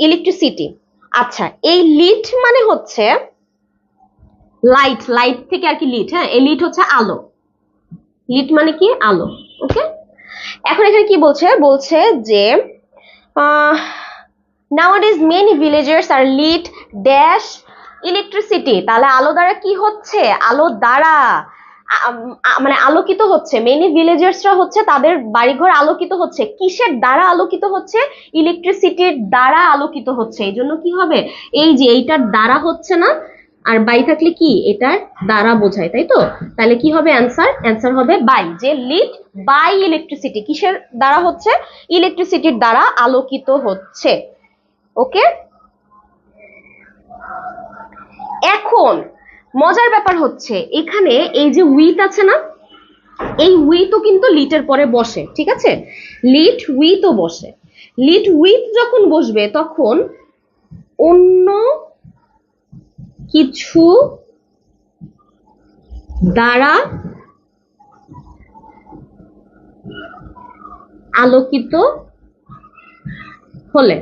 electricity। আচ্ছা, এই লিট মানে হচ্ছে লাইট, লাইট থেকে আর কি লিট, হ্যাঁ, এই লিট হচ্ছে আলো, লিট মানে কি? আলো। ওকে, এখন এখানে কি বলছে? বলছে যে nowadays many villagers are lit dash electricity, তাহলে আলো দ্বারা কি হচ্ছে? আলো দ্বারা মানে আলোকিত হচ্ছে, মেনি ভিলেজার্সরা হচ্ছে তাদের বাড়িঘর আলোকিত হচ্ছে। কিসের দ্বারা আলোকিত হচ্ছে? ইলেকট্রিসিটির দ্বারা আলোকিত হচ্ছে। এই জন্য কি হবে? এই যে এইটার দ্বারা হচ্ছে না, আর বাই থাকলে কি এটার দ্বারা বোঝায়, তাই তো? তাহলে কি হবে অ্যান্সার? অ্যান্সার হবে বাই, যে লিট বাই ইলেকট্রিসিটি, কিসের দ্বারা হচ্ছে? ইলেকট্রিসিটির দ্বারা আলোকিত হচ্ছে। ওকে, এখন মজার ব্যাপার হচ্ছে এখানে এই যে উইথ আছে না, এই উইথও কিন্তু লিটের পরে বসে, ঠিক আছে? লিট উইথও বসে। লিট উইথ যখন বসবে তখন অন্য কিছু দ্বারা আলোকিত হলে,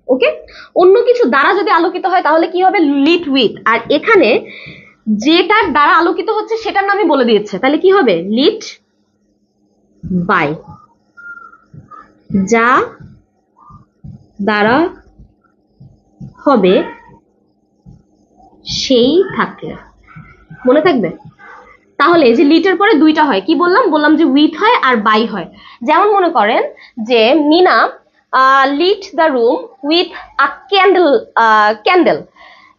ওকে, অন্য কিছু দ্বারা যদি আলোকিত হয় তাহলে কি হবে? Lit with. আর এখানে যেটার দ্বারা আলোকিত হচ্ছে সেটার নামই বলে দিয়েছে, তাহলে কি হবে? লিট বাই, যা দ্বারা হবে সেই থাকলে। মনে থাকবে? তাহলে যে লিটের পরে দুইটা হয়, কি বললাম? বললাম যে উইথ হয় আর বাই হয়। যেমন মনে করেন যে Meena lit the room with a candle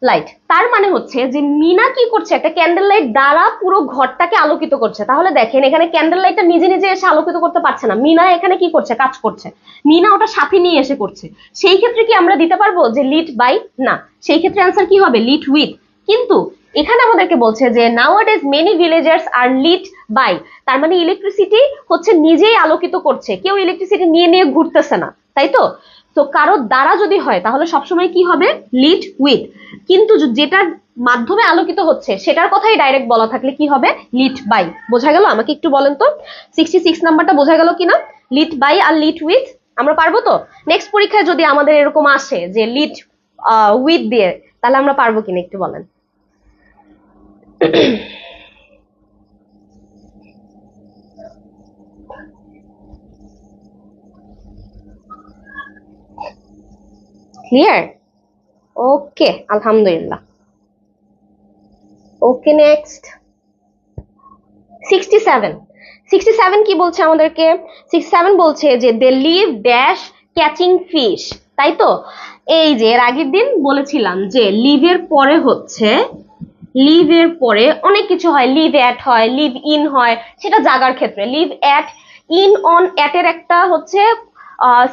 light, তার মানে হচ্ছে যে মিনা কি করছে? একটা ক্যান্ডেল লাইট দ্বারা পুরো ঘরটাকে আলোকিত করছে। তাহলে দেখেন এখানে ক্যান্ডেল লাইটটা নিজে নিজে এসে আলোকিত করতে পারছে না, মিনা এখানে কি করছে? কাজ করছে। মিনা ওটা সাথে নিয়ে এসে করছে। সেই ক্ষেত্রে কি আমরা দিতে পারবো যে লিট বাই? না, সেই ক্ষেত্রে অ্যান্সার কি হবে? Lit with. কিন্তু এখানে আমাদেরকে বলছে যে nowadays many villagers are lit by, তার মানে ইলেকট্রিসিটি হচ্ছে নিজেই আলোকিত করছে, কেউ ইলেকট্রিসিটি নিয়ে নিয়ে ঘুরতেছে না, তাই তো? তো কারো দ্বারা যদি হয় তাহলে সবসময় কি হবে? Lit with. কিন্তু যেটার মাধ্যমে আলোকিত হচ্ছে সেটার কথাই ডাইরেক্ট বলা থাকলে কি হবে? Lit by. বোঝা গেল? আমাকে একটু বলেন তো 66 নাম্বারটা বোঝা গেল কিনা? লিট বাই আর লিট উইথ আমরা পারবো তো? নেক্সট পরীক্ষায় যদি আমাদের এরকম আসে যে লিট উইথ দিয়ে, তাহলে আমরা পারবো কিনা একটু বলেন। ক্লিয়ার? ওকে, আলহামদুলিল্লাহ। ওকে, নেক্সট 67 কি বলছে আমাদেরকে? 67 বলছে যে they live dash catching fish, তাই তো? এই যে এর আগের দিন বলেছিলাম যে লিভের পরে হচ্ছে, লিভের পরে অনেক কিছু হয়, লিভ অ্যাট হয়, লিভ ইন হয়, সেটা জাগার ক্ষেত্রে। লিভ অ্যাট, ইন, অন, অ্যাটের একটা হচ্ছে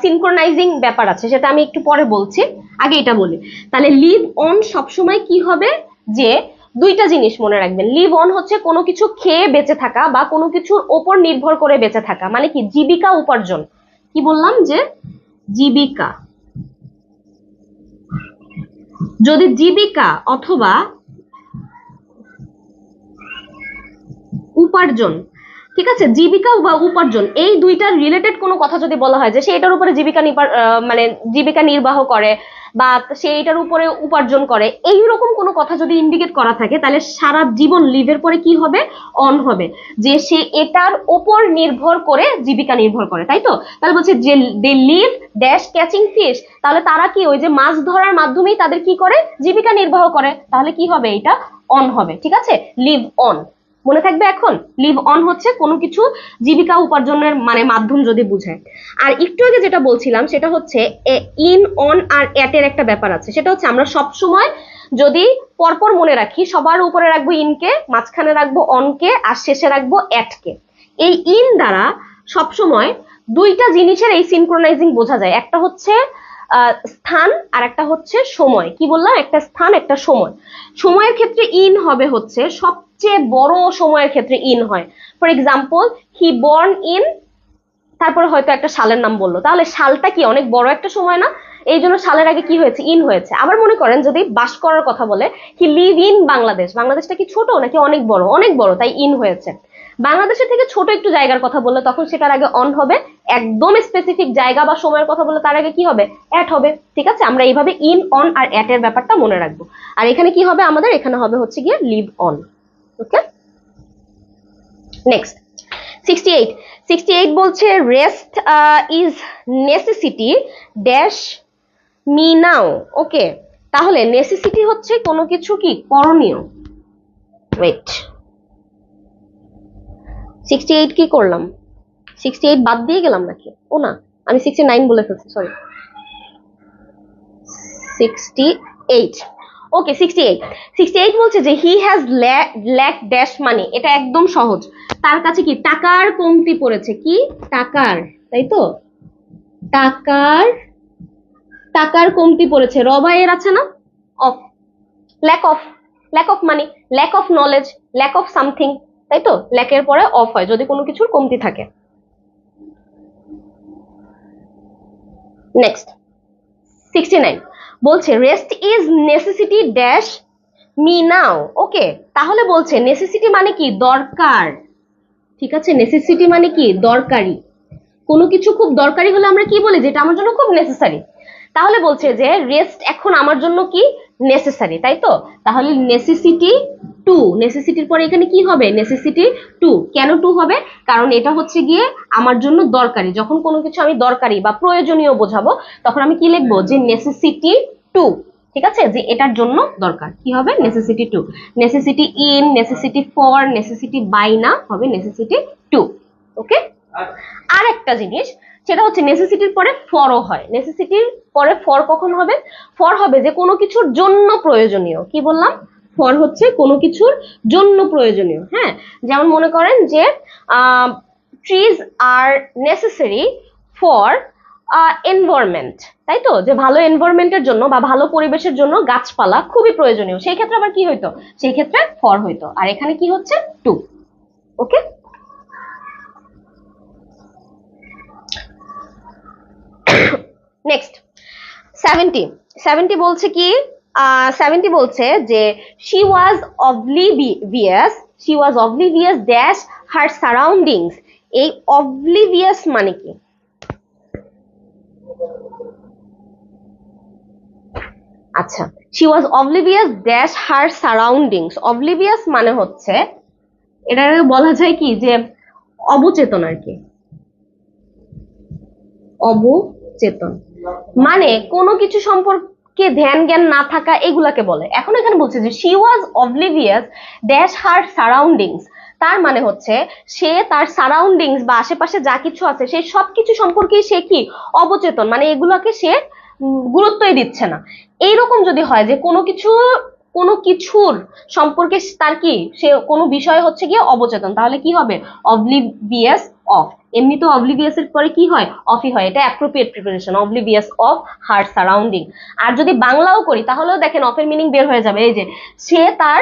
সিনক্রোনাইজিং ব্যাপার আছে, সেটা আমি একটু পরে বলছি, আগে এটা বলি। তাহলে লিভ অন সবসময় কি হবে? যে দুইটা জিনিস মনে রাখবেন। লিভ অন হচ্ছে কোনো কিছু খেয়ে বেঁচে থাকা বা কোনো কিছুর ওপর নির্ভর করে বেঁচে থাকা, মানে কি? জীবিকা উপার্জন। কি বললাম? যে জীবিকা। যদি জীবিকা অথবা উপার্জন, ঠিক আছে, জীবিকা বা উপার্জন এই দুইটার রিলেটেড কোনো কথা যদি বলা হয় যে সে এটার উপরে জীবিকা মানে জীবিকা নির্বাহ করে বা সে এটার উপরে উপার্জন করে, এইরকম কোনো কথা যদি ইন্ডিকেট করা থাকে তাহলে সারা জীবন লিভের পরে কি হবে? অন হবে, যে সে এটার উপর নির্ভর করে জীবিকা নির্ভর করে, তাই তো? তাহলে বলছে যে they live dash catching fish, তাহলে তারা কি ওই যে মাছ ধরার মাধ্যমেই তাদের কি করে? জীবিকা নির্বাহ করে। তাহলে কি হবে? এটা অন হবে, ঠিক আছে? লিভ অন মনে থাকবে। এখন লিভ অন হচ্ছে কোনো কিছু জীবিকা উপার্জনের মানে মাধ্যম যদি বুঝায়। আর একটু আগে যেটা বলছিলাম সেটা হচ্ছে ইন অন আর এট এর একটা ব্যাপার আছে, সেটা হচ্ছে আমরা সব সময় যদি পরপর মনে রাখি, সবার উপরে রাখবো ইনকে, মাঝখানে রাখবো অনকে, আর শেষে রাখবো এটকে। এই ইন দ্বারা সবসময় দুইটা জিনিসের এই সিনক্রোনাইজিং বোঝা যায়, একটা হচ্ছে স্থান আর একটা হচ্ছে সময়। কি বললাম? একটা স্থান একটা সময়। সময়ের ক্ষেত্রে ইন হবে হচ্ছে সবচেয়ে বড় সময়ের ক্ষেত্রে ইন হয়। For example, he born in, তারপরে হয়তো একটা সালের নাম বললো, তাহলে সালটা কি অনেক বড় একটা সময় না? এই জন্য সালের আগে কি হয়েছে? ইন হয়েছে। আবার মনে করেন যদি বাস করার কথা বলে, হি লিভ ইন বাংলাদেশ, বাংলাদেশটা কি ছোট নাকি অনেক বড়? অনেক বড়, তাই ইন হয়েছে। বাংলাদেশের থেকে ছোট একটু জায়গার কথা বললে তখন সেটার আগে অন হবে। একদম স্পেসিফিক জায়গা বা সময়ের কথা বললে তার আগে কি হবে? অ্যাট হবে, ঠিক আছে? আমরা এইভাবে ইন অন আর অ্যাট এর ব্যাপারটা মনে রাখবো। আর এখানে কি হবে আমাদের? এখানে হবে হচ্ছে গিয়ে লিভ অন। ওকে, নেক্সট 68 68 বলছে rest is necessity dash me now. Okay, তাহলে নেসেসিটি হচ্ছে কোনো কিছু কি করণীয়। ওয়েট, 68 কি করলাম? 68 বাদ দিয়ে গেলাম নাকি? ও না, আমি 69 বলে ফেলছি, সরি। 68, ওকে 68 68 বলছে যে he has lack dash money. এটা একদম সহজ, তার কাছে কি টাকার কমতি পড়েছে। কি? টাকার, তাই তো? টাকার টাকার কমতি পড়েছে। রবা এর আছে না? Of, lack of, lack of money, lack of knowledge, lack of something, তাই তো? ল্যাকের পরে অফ হয় যদি কোনো কিছুর কমতি থাকে। নেক্সট 69 বলছে rest is necessity dash me now. Okay, তাহলে বলছে নেসেসিটি মানে কি? দরকার, ঠিক আছে? নেসেসিটি মানে কি? দরকারি। কোনো কিছু খুব দরকারি হলে আমরা কি বলি? যেটা আমার জন্য খুব নেসেসারি। তাহলে বলছে যে রেস্ট এখন আমার জন্য কি? নেসেসারি, তাই তো? তাহলে নেসেসিটি টু, নেসেসিটির পরে এখানে কি হবে? Necessity two. কেন টু হবে? কারণ এটা হচ্ছে গিয়ে আমার জন্য দরকারি। যখন কোনো কিছু আমি দরকারি বা প্রয়োজনীয় বোঝাবো তখন আমি কি লিখবো? যে নেসেসিটি টু, ঠিক আছে? যে এটার জন্য দরকার। কি হবে? Necessity to. Necessity in, necessity for, necessity by না, হবে নেসেসিটি টু। ওকে, আর একটা জিনিস সেটা হচ্ছে নেসেসিটির পরে ফরও হয়। নেসেসিটির পরে ফর কখন হবে? ফর হবে যে কোনো কিছুর জন্য প্রয়োজনীয়। কি বললাম? ফর হচ্ছে কোনো কিছুর জন্য প্রয়োজনীয়। হ্যাঁ, যেমন মনে করেন যে trees are necessary for environment, তাই তো? যে ভালো এনভায়রনমেন্টের জন্য বা ভালো পরিবেশের জন্য গাছপালা খুবই প্রয়োজনীয়। সেই ক্ষেত্রে আবার কি হইতো? সেই ক্ষেত্রে ফর হইতো। আর এখানে কি হচ্ছে? টু। ওকে, নেক্সট 70 বলছে কি? 70 বলছে যে she was oblivious dash her surroundings। এই oblivious মানে কি? আচ্ছা, she was oblivious dash her surroundings। oblivious মানে হচ্ছে, এটা বলা যায় কি যে অবচেতন আর কি। অবচেতন মানে কোনো কিছু সম্পর্কে ধ্যান জ্ঞান না থাকা, এগুলাকে বলে। এখন এখানে বলছে যে she was oblivious dash her surroundings, তার মানে হচ্ছে সে তার সারাউন্ডিংস বা আশেপাশে যা কিছু আছে সেই সবকিছু সম্পর্কে সে কি? অবচেতন, মানে এগুলাকে সে গুরুত্বই দিচ্ছে না। এইরকম যদি হয় যে কোনো কিছুর সম্পর্কে তার কি, সে কোনো বিষয় হচ্ছে গিয়ে অবচেতন, তাহলে কি হবে? Oblivious of. এমনি তো অবলিভিয়াস এর পরে কি হয়? অফই হয়। এটা appropriate preparation, oblivious of her surrounding. আর যদি বাংলাও করি তাহলেও দেখেন অফের মিনিং বের হয়ে যাবে। এই যে সে তার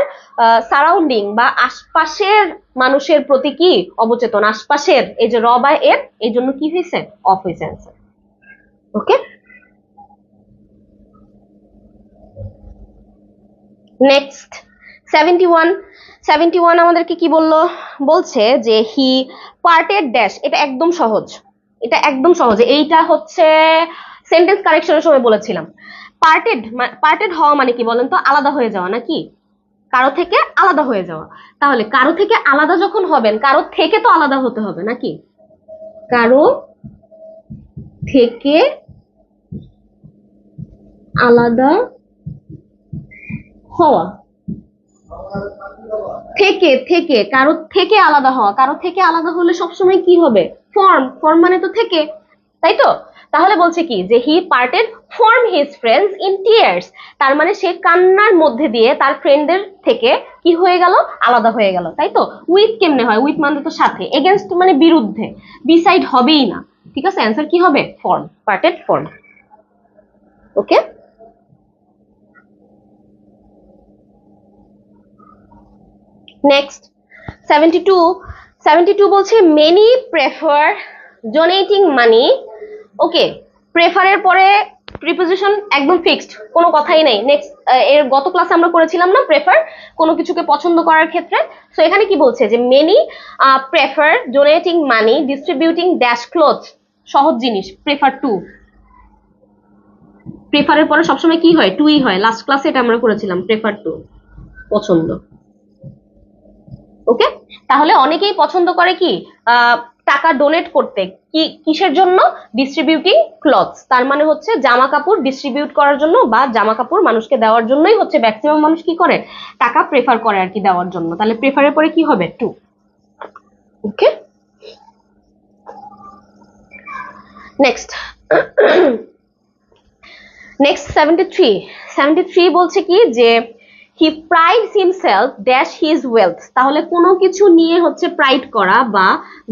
সারাউন্ডিং বা আশপাশের মানুষের প্রতি কি? অবচেতন। আশপাশের, এই যে র বা এর, এই জন্য কি হয়েছে? অফ হয়েছে অ্যান্সার। ওকে, নেক্সট 71 আমাদেরকে কি বললো? বলছে যে হি পার্টেড ড্যাশ। এটা একদম সহজ, এটা একদম সহজ। এইটা হচ্ছে সেন্টেন্স কারেকশনের সময় বলেছিলাম। পার্টেড হওয়া মানে কি বলেন তো? আলাদা হয়ে যাওয়া নাকি? কারো থেকে আলাদা হয়ে যাওয়া। তাহলে কারো থেকে আলাদা যখন হবেন, কারো থেকে তো আলাদা হতে হবে নাকি? কারো থেকে আলাদা হওয়া, থেকে থেকে কারো থেকে আলাদা হওয়া, কারো থেকে আলাদা হলে সবসময় কি হবে? ফর্ম, ফর্ম মানে তো থেকে, তাই তো? তাহলে বলছে কি যে হি parted from his friends in tears, তার মানে সে কান্নার মধ্যে দিয়ে তার ফ্রেন্ডদের থেকে কি হয়ে গেল? আলাদা হয়ে গেল, তাই তো? উইথ কেমনে হয়? উইথ মানে তো সাথে, এগেনস্ট মানে বিরুদ্ধে, বিসাইড হবেই না, ঠিক আছে? অ্যান্সার কি হবে? From, parted from. Okay, next 72। 72 বলছে many prefer donating money. Okay, প্রেফারের পরে প্রিপোজিশন একদম ফিক্সড, কোনো কথাই নাই। নেক্সট, এর গত ক্লাসে আমরা করেছিলাম না প্রেফার কোনো কিছুকে পছন্দ করার ক্ষেত্রে। সো এখানে কি বলছে যে মেনি প্রেফার ডোনেটিং মানি ডিস্ট্রিবিউটিং ড্যাশ ক্লোথস, সহজ জিনিস, প্রেফার টু। প্রেফারের পরে সবসময় কি হয়? টুই হয়। লাস্ট ক্লাসে এটা আমরা করেছিলাম, প্রেফার টু, পছন্দ। ওকে, তাহলে অনেকেই পছন্দ করে কি টাকা ডোনেট করতে, কি কিসের জন্য? ডিস্ট্রিবিউটিং ক্লথস, তার মানে হচ্ছে জামা কাপড় ডিস্ট্রিবিউট করার জন্য বা জামা কাপড় মানুষকে দেওয়ার জন্যই হচ্ছে ম্যাক্সিমাম মানুষ কি করে? টাকা প্রেফার করে আর কি দেওয়ার জন্য। তাহলে প্রেফারের পরে কি হবে? টু। Okay, next next 73। 73 বলছে কি যে he prides himself dash his wealth, তাহলে কোনো কিছু নিয়ে হচ্ছে প্রাইড করা বা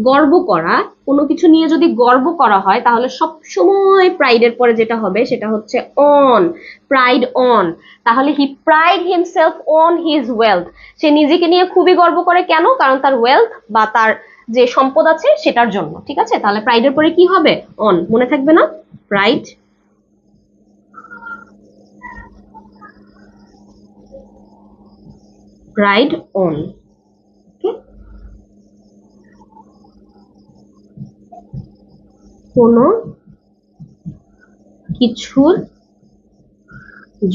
গর্ব করা, কোনো কিছু নিয়ে যদি গর্ব করা হয় তাহলে সব সময় প্রাইডের পরে যেটা হবে সেটা হচ্ছে অন, প্রাইড অন। তাহলে he pride himself on his wealth, সে নিজেকে নিয়ে খুবই গর্ব করে, কেন? কারণ তার ওয়েলথ বা তার যে সম্পদ আছে সেটার জন্য, ঠিক আছে? তাহলে প্রাইডের পরে কি হবে? অন, মনে থাকবে না? Pride pride on. Okay, কোনো কিছুর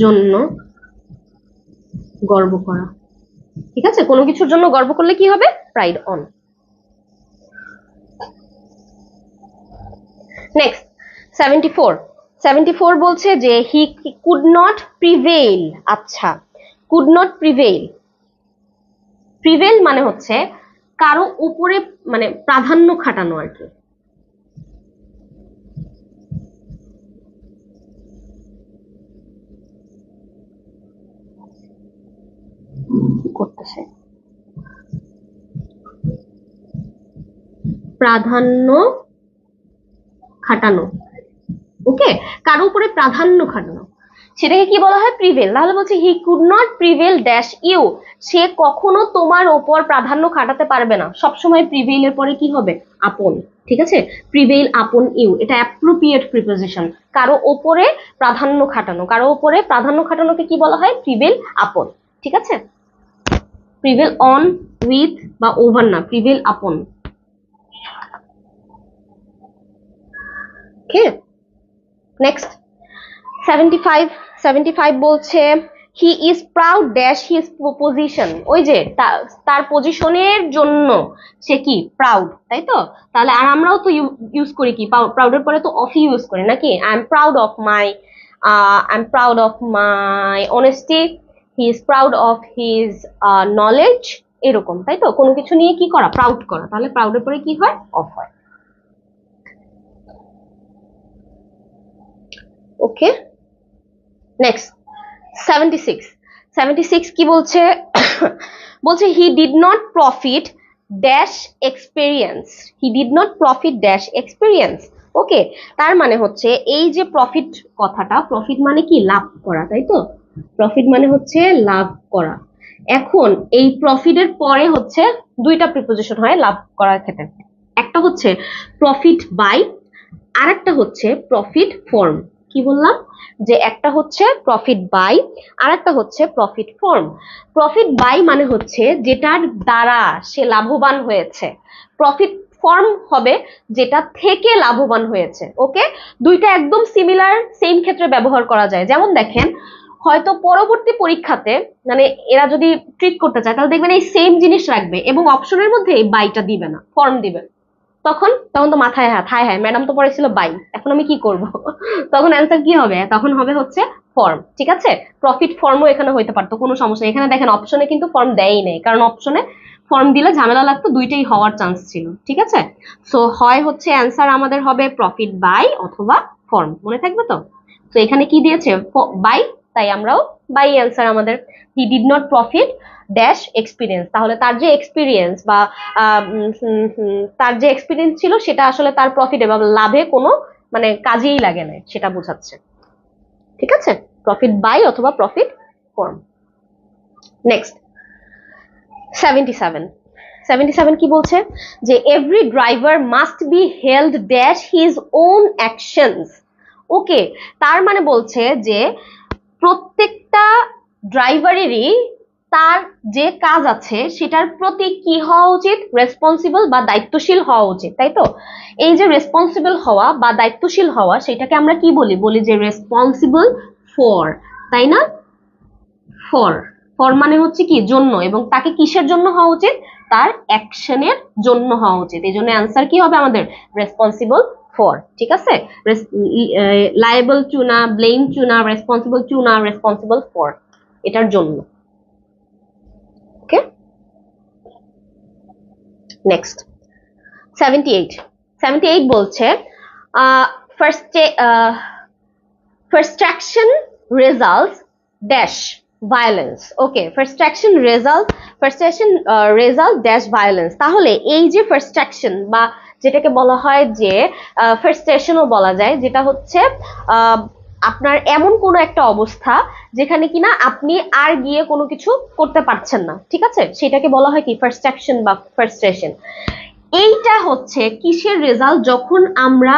জন্য গর্ব করা, ঠিক আছে? কোনো কিছুর জন্য গর্ব করলে কি হবে? Pride on. নেক্সট 74। 74 বলছে যে হি কুড নট প্রিভেইল। আচ্ছা, কুড নট প্রিভেইল, প্রিভেল মানে হচ্ছে কারো উপরে মানে প্রাধান্য খাটানো আর কি। করতেছে প্রাধান্য খাটানো, ওকে, কারো উপরে প্রাধান্য খাটানো, সেটাকে কি বলা হয়? প্রিভেল। তাহলে বলছে he could not prevail dash you, সে কখনো তোমার ওপর প্রাধান্য খাটাতে পারবে না। সবসময় প্রিভেইলের পরে কি হবে? আপন, ঠিক আছে? প্রিভেইল আপন ইউ, এটা অ্যাপ্রোপ্রিয়েট প্রিপোজিশন। কারো ওপরে প্রাধান্য খাটানো, কারো ওপরে প্রাধান্য খাটানোকে কি বলা হয়? প্রিভেইল আপন, ঠিক আছে? প্রিভেইল অন উইথ বা ওভার না, প্রিভেইল আপন। Okay, next 75। 75 বলছে he is proud dash his position, ওই যে তার পজিশনের জন্য সে কি? প্রাউড, তাই তো? তাহলে আর আমরাও তো ইউজ করি কি? প্রাউডের পরে তো অফ ইউজ করি নাকি? I am proud of my, I am proud of my honesty, he is proud of his knowledge, এরকম, তাই তো? কোনো কিছু নিয়ে কি করা? প্রাউড করা। তাহলে প্রাউডের পরে কি হয়? অফ হয়। ওকে, নেক্সট 76। 76 কি বলছে? বলছে he did not profit dash experience, he did not profit dash experience. Okay, তার মানে হচ্ছে এই যে প্রফিট কথাটা, প্রফিট মানে কি? লাভ করা, তাই তো? প্রফিট মানে হচ্ছে লাভ করা। এখন এই প্রফিটের পরে হচ্ছে দুইটা প্রিপোজিশন হয় লাভ করার ক্ষেত্রে, একটা হচ্ছে প্রফিট বাই, আর একটা হচ্ছে প্রফিট ফর্ম। কি বললাম? যে একটা হচ্ছে প্রফিট বাই, আর একটা হচ্ছে প্রফিট ফর্ম। প্রফিট বাই মানে হচ্ছে যেটার দ্বারা সে লাভবান হয়েছে, প্রফিট ফর্ম হবে যেটা থেকে লাভবান হয়েছে। ওকে, দুইটা একদম সিমিলার, সেম ক্ষেত্রে ব্যবহার করা যায়। যেমন দেখেন, হয়তো পরবর্তী পরীক্ষাতে মানে এরা যদি ট্রিক করতে চায় তাহলে দেখবেন এই সেম জিনিস রাখবে এবং অপশনের মধ্যে এই বাইটা দিবে না, ফর্ম দিবে। তখন তখন তো মাথায় হাত, হায় হায় ম্যাডাম তো পড়েছিল বাই, এখন আমি কি করব? তখন অ্যান্সার কি হবে? তখন হবে হচ্ছে ফর্ম, ঠিক আছে? প্রফিট ফর্মও এখানে হইতে পারতো, কোনো সমস্যা নেই। এখানে দেখেন অপশনে কিন্তু ফর্ম দেয়ই নেই, কারণ অপশনে ফর্ম দিলে ঝামেলা লাগতো, দুইটাই হওয়ার চান্স ছিল, ঠিক আছে? সো হয় হচ্ছে অ্যান্সার আমাদের হবে প্রফিট বাই অথবা ফর্ম, মনে থাকবে তো? তো এখানে কি দিয়েছে? বাই, তাই আমরাও বাই অ্যান্সার আমাদের। হি did not profit dash experience, তাহলে তার যে এক্সপিরিয়েন্স বা তার যে এক্সপিরিয়েন্স ছিল সেটা আসলে তার প্রফিটে বা লাভে কোনো মানে কাজেই লাগে না, সেটা বোঝাচ্ছে, ঠিক আছে? প্রফিট বাই অথবা প্রফিট ফর্ম। নেক্সট 77 কি বলছে? যে every driver must be held dash his own actions. Okay, তার মানে বলছে যে প্রত্যেকটা ড্রাইভারেরই তার যে কাজ আছে সেটার প্রতি কি হওয়া উচিত? রেসপন্সিবল বা দায়িত্বশীল হওয়া উচিত, তাই তো? এই যে রেসপন্সিবল হওয়া বা দায়িত্বশীল হওয়া, সেটাকে আমরা কি বলি? বলি যে রেসপন্সিবল ফর, তাই না? ফর, ফর মানে হচ্ছে কি? জন্য। এবং তাকে কিসের জন্য হওয়া উচিত? তার অ্যাকশনের জন্য হওয়া উচিত। এই জন্য অ্যান্সার কি হবে আমাদের? রেসপন্সিবল ফর, ঠিক আছে? লায়েবল টু না, ব্লেম টু না, রেসপন্সিবল টু না, রেসপন্সিবল ফর, এটার জন্য। ওকে, নেক্সট 78 বলছে frustration results dash violence. ওকে, frustration result dash violence। তাহলে এই যে frustration বা যেটাকে বলা হয় যে frustration ও বলা যায়, যেটা হচ্ছে আপনার এমন কোনো একটা অবস্থা যেখানে কিনা আপনি আর গিয়ে কোনো কিছু করতে পারছেন না, ঠিক আছে? সেটাকে বলা হয় কি? frustration বা frustration। এইটা হচ্ছে কিসের রেজাল্ট? যখন আমরা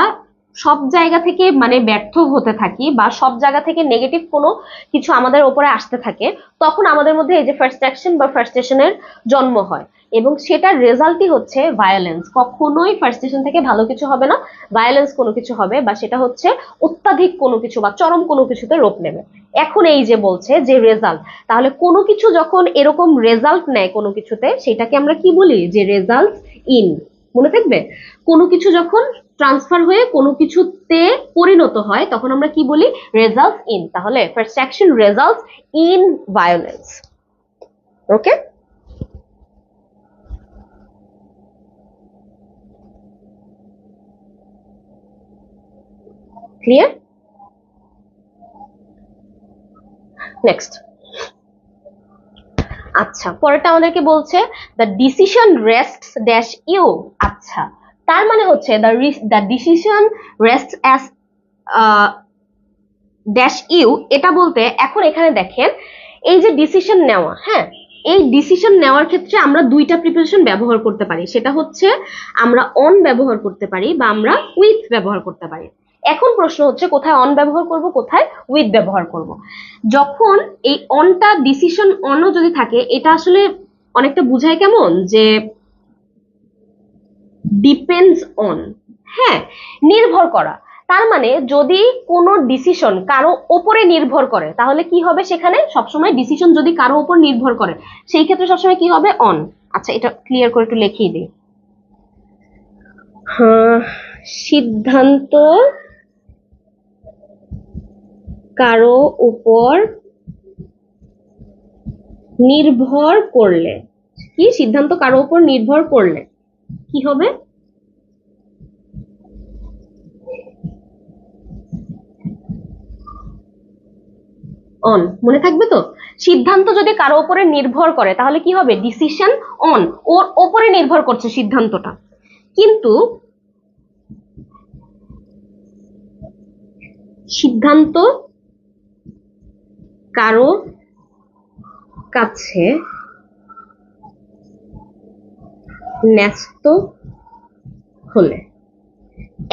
সব জায়গা থেকে মানে ব্যর্থ হতে থাকি বা সব জায়গা থেকে নেগেটিভ কোনো কিছু আমাদের উপরে আসতে থাকে, তখন আমাদের মধ্যে এই যে ফ্রাস্ট্রেশন বা ফ্রাস্ট্রেশনের জন্ম হয়, এবং সেটার রেজাল্টই হচ্ছে ভায়োলেন্স। কখনোই ফ্রাস্ট্রেশন থেকে ভালো কিছু হবে না, ভায়োলেন্স কোনো কিছু হবে, বা সেটা হচ্ছে অত্যাধিক কোনো কিছু বা চরম কোনো কিছুতে রূপ নেবে। এখন এই যে বলছে যে রেজাল্ট, তাহলে কোনো কিছু যখন এরকম রেজাল্ট নেয় কোনো কিছুতে, সেটাকে আমরা কি বলি? যে রেজাল্ট ইন, মনে থাকবে? কোনো কিছু যখন ট্রান্সফার হয়ে কোনো কিছুতে পরিণত হয়, তখন আমরা কি বলি? Result in. তাহলে frustration results in violence. Okay, clear? Next, আচ্ছা, পরেরটা আমাদেরকে বলছে the decision rests dash you. আচ্ছা, তার মানে হচ্ছে the decision rests as dash you, এটা বলতে এখন এখানে দেখেন এই যে ডিসিশন নেওয়া, হ্যাঁ, এই ডিসিশন নেওয়ার ক্ষেত্রে আমরা দুইটা প্রিপোজিশন ব্যবহার করতে পারি। সেটা হচ্ছে আমরা অন ব্যবহার করতে পারি বা আমরা উইথ ব্যবহার করতে পারি। এখন প্রশ্ন হচ্ছে কোথায় অন ব্যবহার করব, কোথায় উইথ ব্যবহার করব। যখন এই অনটা ডিসিশন অনও যদি থাকে, এটা আসলে অনেকটা বুঝায় কেমন? যে ডিপেন্ডস অন, হ্যাঁ, নির্ভর করা। তার মানে যদি কোনো ডিসিশন কারো ওপরে নির্ভর করে, তাহলে কি হবে? সেখানে সবসময় ডিসিশন যদি কারো উপর নির্ভর করে, সেই ক্ষেত্রে সবসময় কি হবে? অন। আচ্ছা, এটা ক্লিয়ার করে একটু লিখিয়ে দিই। সিদ্ধান্ত কারো উপর নির্ভর করলে, কি? সিদ্ধান্ত কারো উপর নির্ভর করলে কি হবে? অন, মনে থাকবে তো? সিদ্ধান্ত যদি কারো উপরে নির্ভর করে তাহলে কি হবে? ডিসিশন অন, ওর উপরে নির্ভর করছে সিদ্ধান্তটা। কিন্তু সিদ্ধান্ত কারো কাছে ন্যস্ত হলে,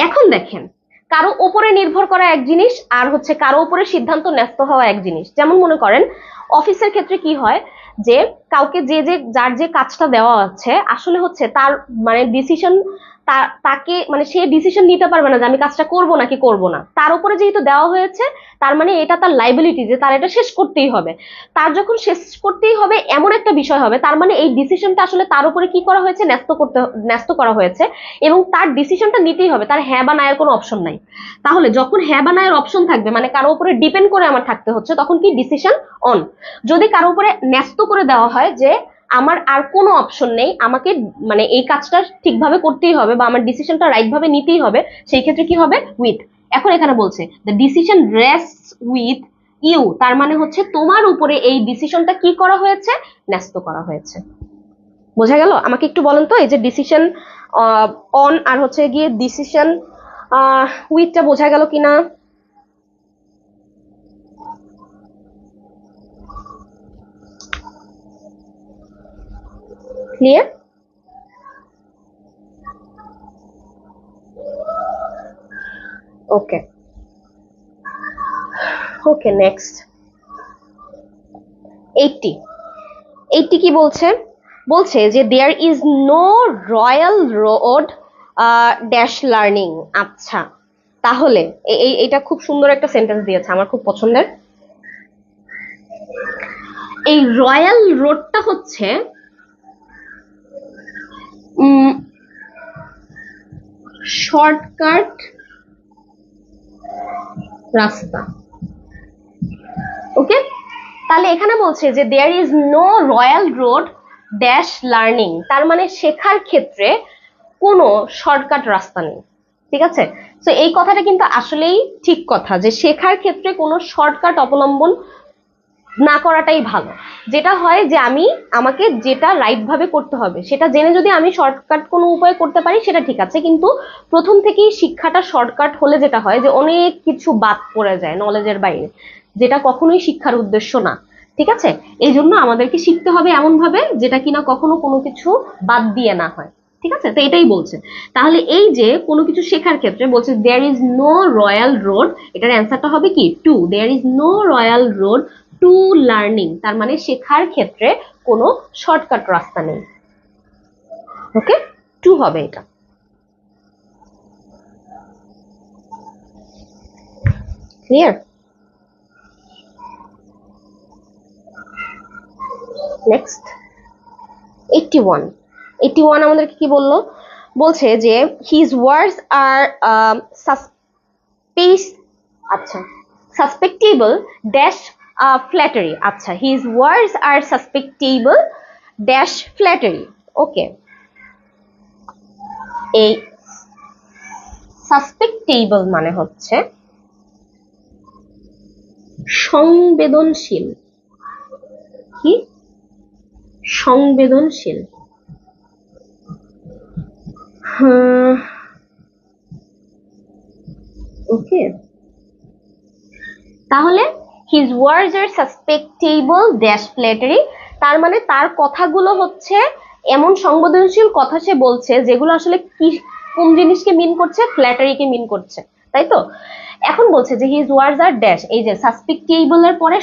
এখন দেখেন কারো উপরে নির্ভর করা এক জিনিস, আর হচ্ছে কারো উপরে সিদ্ধান্ত ন্যস্ত হওয়া এক জিনিস। যেমন মনে করেন অফিসের ক্ষেত্রে কি হয়, যে কাউকে যে যার যে কাজটা দেওয়া আছে আসলে হচ্ছে তার মানে ডিসিশন তাকে মানে সে ডিসিশন নিতে পারবে না যে আমি কাজটা করব নাকি করব না। তার উপরে যেহেতু দেওয়া হয়েছে, তার মানে এটা তার লাইবিলিটি যে তার এটা শেষ করতেই হবে। তার যখন শেষ করতেই হবে এমন একটা বিষয় হবে, তার মানে এই ডিসিশনটা আসলে তার উপরে কি করা হয়েছে, ন্যস্ত করা হয়েছে, এবং তার ডিসিশনটা নিতেই হবে, তার হ্যাঁ বা না এর কোনো অপশন নাই। তাহলে যখন হ্যাঁ বা না এর অপশন থাকবে, মানে কারো উপরে ডিপেন্ড করে আমার থাকতে হচ্ছে, তখন কি ডিসিশন অন। যদি কারো উপরে ন্যস্ত করে দেওয়া হয় যে আমার আর কোনো অপশন নেই, আমাকে মানে এই কাজটা ঠিকভাবে করতেই হবে বা আমার ডিসিশনটা রাইট ভাবে নিতেই হবে, সেই ক্ষেত্রে কি হবে, উইথ। এখন এখানে বলছে the decision rests with you, তার মানে হচ্ছে তোমার উপরে এই ডিসিশনটা কি করা হয়েছে, ন্যস্ত করা হয়েছে। বোঝা গেল? আমাকে একটু বলেন তো, এই যে ডিসিশন অন আর হচ্ছে গিয়ে ডিসিশন উইথটা বোঝা গেল কিনা? ক্লিয়ার? ওকে ওকে, নেক্সট 80। 80 কি বলছে? বলছে যে there is no royal road dash learning. আচ্ছা, তাহলে এটা খুব সুন্দর একটা সেন্টেন্স দিয়েছে, আমার খুব পছন্দের। এই রয়্যাল রোডটা হচ্ছে শর্টকাট রাস্তা। ওকে, তাহলে এখানে বলছে যে there is no royal road dash learning, তার মানে শেখার ক্ষেত্রে কোনো শর্টকাট রাস্তা নেই। ঠিক আছে, তো এই কথাটা কিন্তু আসলেই ঠিক কথা, যে শেখার ক্ষেত্রে কোনো শর্টকাট অবলম্বন না করাটাই ভালো। যেটা হয় যে আমাকে যেটা রাইট ভাবে করতে হবে সেটা জেনে যদি আমি শর্টকাট কোনো উপায় করতে পারি সেটা ঠিক আছে, কিন্তু প্রথম থেকেই শিক্ষাটা শর্টকাট হলে যেটা হয় যে অনেক কিছু বাদ পড়ে যায় নলেজের বাইরে, যেটা কখনোই শিক্ষার উদ্দেশ্য না। ঠিক আছে, এই জন্য আমাদেরকে শিখতে হবে এমন ভাবে যেটা কিনা কখনো কোনো কিছু বাদ দিয়ে না হয়। ঠিক আছে, তো এটাই বলছে। তাহলে এই যে কোনো কিছু শেখার ক্ষেত্রে বলছে there is no royal road, এটার অ্যান্সারটা হবে কি to. There is no royal road to learning, তার মানে শেখার ক্ষেত্রে কোনো শর্টকাট রাস্তা নেই। ওকে, টু হবে এটা। ক্লিয়ার? নেক্সট 81। 81 আমাদেরকে কি বললো? বলছে যে হিজ ওয়ার্ডস আর আচ্ছা সাসপেক্টেবল ড্যাশ ফ্ল্যাটারি। আচ্ছা, হিজ ওয়ার্ডস আর সাসপেক্টেবল ড্যাশ ফ্ল্যাটারি। ওকে, এই সাসপেক্টেবল মানে হচ্ছে সংবেদনশীল। কি? সংবেদনশীল। ওকে, তাহলে হিজ ওয়ার্ডস আর সাসপেক্টেবল ড্যাশ ফ্ল্যাটারি, তার মানে তার কথাগুলো হচ্ছে এমন সংবেদনশীল কথা সে বলছে যেগুলো আসলে কি কোন জিনিসকে মিন করছে, ফ্ল্যাটারিকে মিন করছে, তাই তো? এখন বলছে যে হিজ ওয়ার্ডস আর ড্যাশ, এই যে সাসপেক্টেবল এর পরে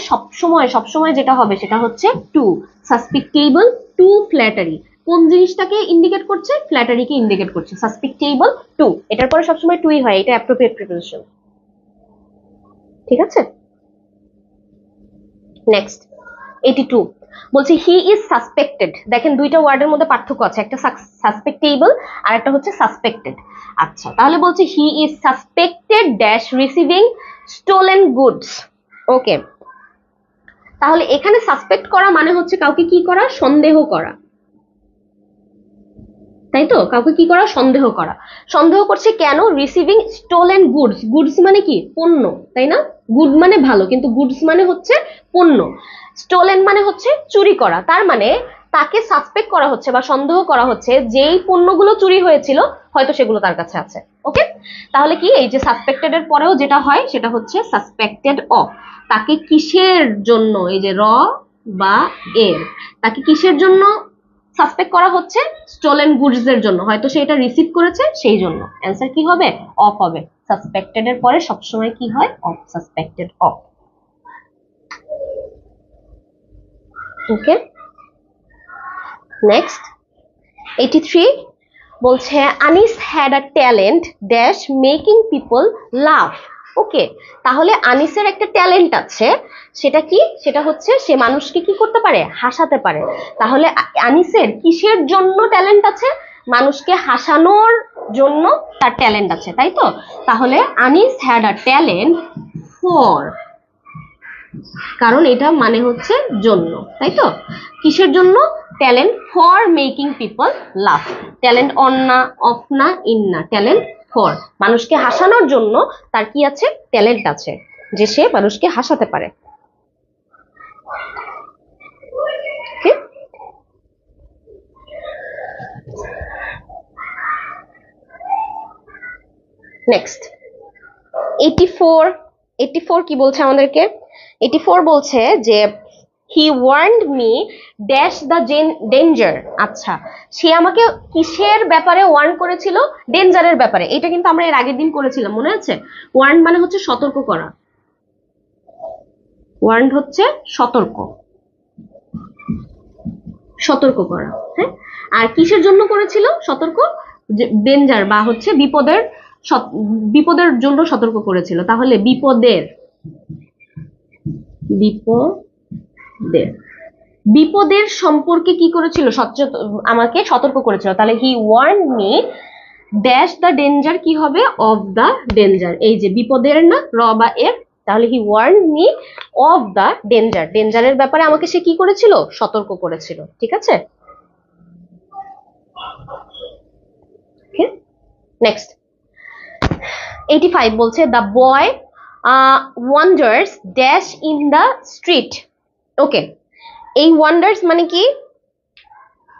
সবসময় যেটা হবে সেটা হচ্ছে টু। সাসপেক্টেবল টু ফ্ল্যাটারি, কোন জিনিসটাকে ইন্ডিকেট করছে, ফ্ল্যাটারিকে ইন্ডিকেট করছে। সাসপেক্টেবল টু, এটার পরে সবসময় টুই হয়, এটা অ্যাপ্রোপ্রিয়েট প্রিপোজিশন। ঠিক আছে, নেক্সট 82 বলছে হি ইজ সাসপেক্টেড। দেখেন দুইটা ওয়ার্ডের মধ্যে পার্থক্য আছে, একটা সাসপেক্টেবল আর একটা হচ্ছে সাসপেক্টেড। আচ্ছা, তাহলে বলছে he is suspected dash receiving stolen goods. Okay, তাহলে এখানে সাসপেক্ট করা মানে হচ্ছে কাউকে কি করা, সন্দেহ করা, তাই তো? কাউকে কি করা, সন্দেহ করা। সন্দেহ করছে কেন? Receiving stolen goods. গুডস মানে কি, পণ্য, তাই না? গুড মানে ভালো, কিন্তু গুডস মানে হচ্ছে পণ্য। স্টোলেন মানে হচ্ছে চুরি করা, তার মানে তাকে সাসপেক্ট করা হচ্ছে বা সন্দেহ করা হচ্ছে যেই পণ্যগুলো চুরি হয়েছিল হয়তো সেগুলো তার কাছে আছে। ওকে, তাহলে কি এই যে সাসপেক্টেড এর পরেও যেটা হয় সেটা হচ্ছে সাসপেক্টেড অফ। তাকে কিসের জন্য, এই যে র বা এর, তাকে কিসের জন্য সাসপেক্ট করা হচ্ছে? স্টোলেন গুডস এর জন্য, হয়তো সে এটা রিসিভ করেছে সেই জন্য। অ্যান্সার কি হবে? অফ হবে। সাসপেক্টেড এর পরে সবসময় কি হয়? Of, suspected of. Okay, next 83 বলছে Anis had a talent dash making people love. Okay, তাহলে আনিসের একটা ট্যালেন্ট আছে, সেটা কি? সেটা হচ্ছে সে মানুষকে কি করতে পারে? হাসাতে পারে। তাহলে আনিসের কিসের জন্য ট্যালেন্ট আছে? মানুষকে হাসানোর জন্য তার ট্যালেন্ট আছে, তাই তো? তাহলে Anis had a talent for, কারণ এটা মানে হচ্ছে জন্য, তাই তো? কিসের জন্য? Talent for making people love. Talent on না, অফ না, ইন না, ট্যালেন্ট ফর, মানুষকে হাসানোর জন্য তার কি আছে? ট্যালেন্ট আছে, যে সে মানুষকে হাসাতে পারে। নেক্সট 84 কি বলছে আমাদেরকে? 84 বলছে যে he warned me dash the danger. আচ্ছা, সে আমাকে কিসের ব্যাপারে ওয়ার্ন করেছিল? ডেঞ্জারের ব্যাপারে। এটা কিন্তু আমরা এর আগের দিন করেছিলাম, মনে আছে? ওয়ার্ন মানে হচ্ছে সতর্ক করা, ওয়ার্ন হচ্ছে সতর্ক, সতর্ক করা। হ্যাঁ, আর কিসের জন্য করেছিল সতর্ক? ডেঞ্জার বা হচ্ছে বিপদের, বিপদের জন্য সতর্ক করেছিল। তাহলে বিপদের, বিপদের, বিপদের সম্পর্কে কি করেছিল? আমাকে সতর্ক করেছিল। তাহলে he warn me dash the danger, কি হবে? Of the danger. এই যে বিপদের না, র বা এর, তাহলে he warn me of the danger, ডেঞ্জারের ব্যাপারে আমাকে সে কি করেছিল? সতর্ক করেছিল। ঠিক আছে? নেক্সট 85 বলছে the boy wonders dash in the street. Okay, এই ওয়ান্ডার্স মানে কি?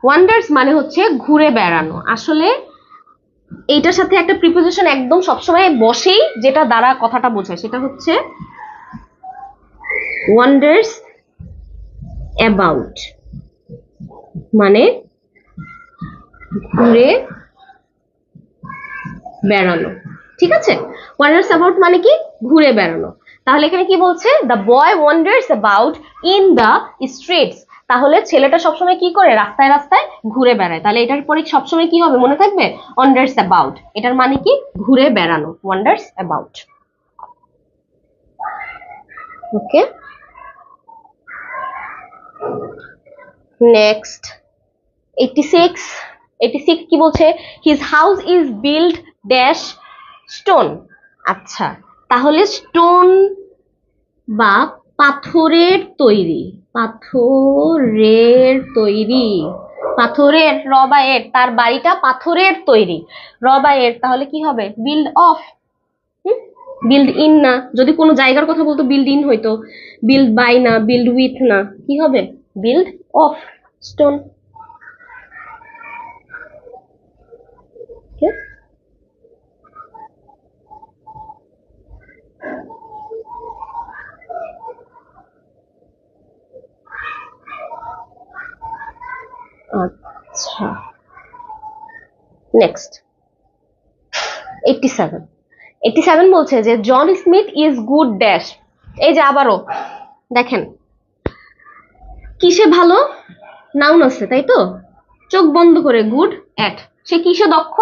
ওয়ান্ডার্স মানে হচ্ছে ঘুরে বেড়ানো। আসলে এইটার সাথে একটা প্রিপোজিশন একদম সবসময় বসেই, যেটা দ্বারা কথাটা বোঝায়, সেটা হচ্ছে ওয়ান্ডার্স অ্যাবাউট, মানে ঘুরে বেড়ানো। ঠিক আছে? ওয়ান্ডার্স অ্যাবাউট মানে কি? ঘুরে বেড়ানো। তাহলে এখানে কি বলছে? The boy wonders about in the streets. তাহলে ছেলেটা সবসময় কি করে? রাস্তায় রাস্তায় ঘুরে বেড়ায়। তাহলে এটার পরে সবসময় কি হবে? মনে থাকবে? Wonders about. এটার মানে কি? ঘুরে বেড়ানো, ওয়ান্ডার্স অ্যাবাউট। ওকে, নেক্সট 86 কি বলছে? His house is build dash stone. আচ্ছা, তাহলে স্টোন বা পাথরের তৈরি, পাথরের তৈরি, পাথরের, র বা এর, তার বাড়িটা পাথরের তৈরি, র বা এর, তাহলে কি হবে? বিল্ড অফ, বিল্ড ইন না। যদি কোনো জায়গার কথা বলতো বিল্ড ইন হইতো, বিল্ড বাই না, বিল্ড উইথ না, কি হবে? Build of stone. আচ্ছা, নেক্সট 87 বলছে যে John Smith is good dash. এই যে আবারও দেখেন কিসে ভালো? নাউন আছে, তাই তো? চোখ বন্ধ করে, গুড অ্যাট। সে কিসে দক্ষ?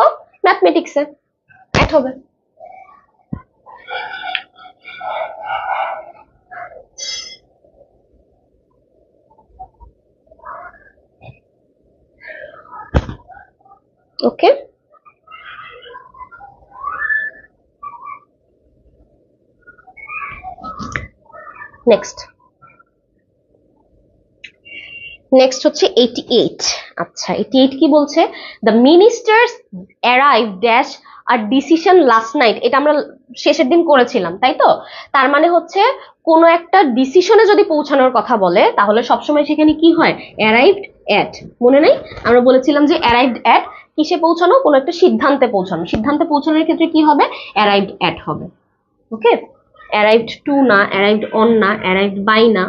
ম্যাথমেটিক্সে, অ্যাট হবে। ওকে, নেক্সট হচ্ছে 88। আচ্ছা, 88 কি বলছে? দ্য মিনিস্টার্স অ্যারাইভ ড্যাশ আর ডিসিশন লাস্ট নাইট। এটা আমরা শেষের দিন করেছিলাম, তাই তো? তার মানে হচ্ছে কোনো একটা ডিসিশনে যদি পৌঁছানোর কথা বলে, তাহলে সবসময় সেখানে কি হয়? Arrived at. মনে নেই? আমরা বলেছিলাম যে অ্যারাইভড অ্যাট কিসে পৌঁছানো? কোনো একটা সিদ্ধান্তে পৌঁছানো। সিদ্ধান্তে পৌঁছানোর ক্ষেত্রে কি হবে? অ্যারাইভড অ্যাট হবে। ওকে, অ্যারাইভড টু না, অ্যারাইভড অন না, অ্যারাইভড বাই না,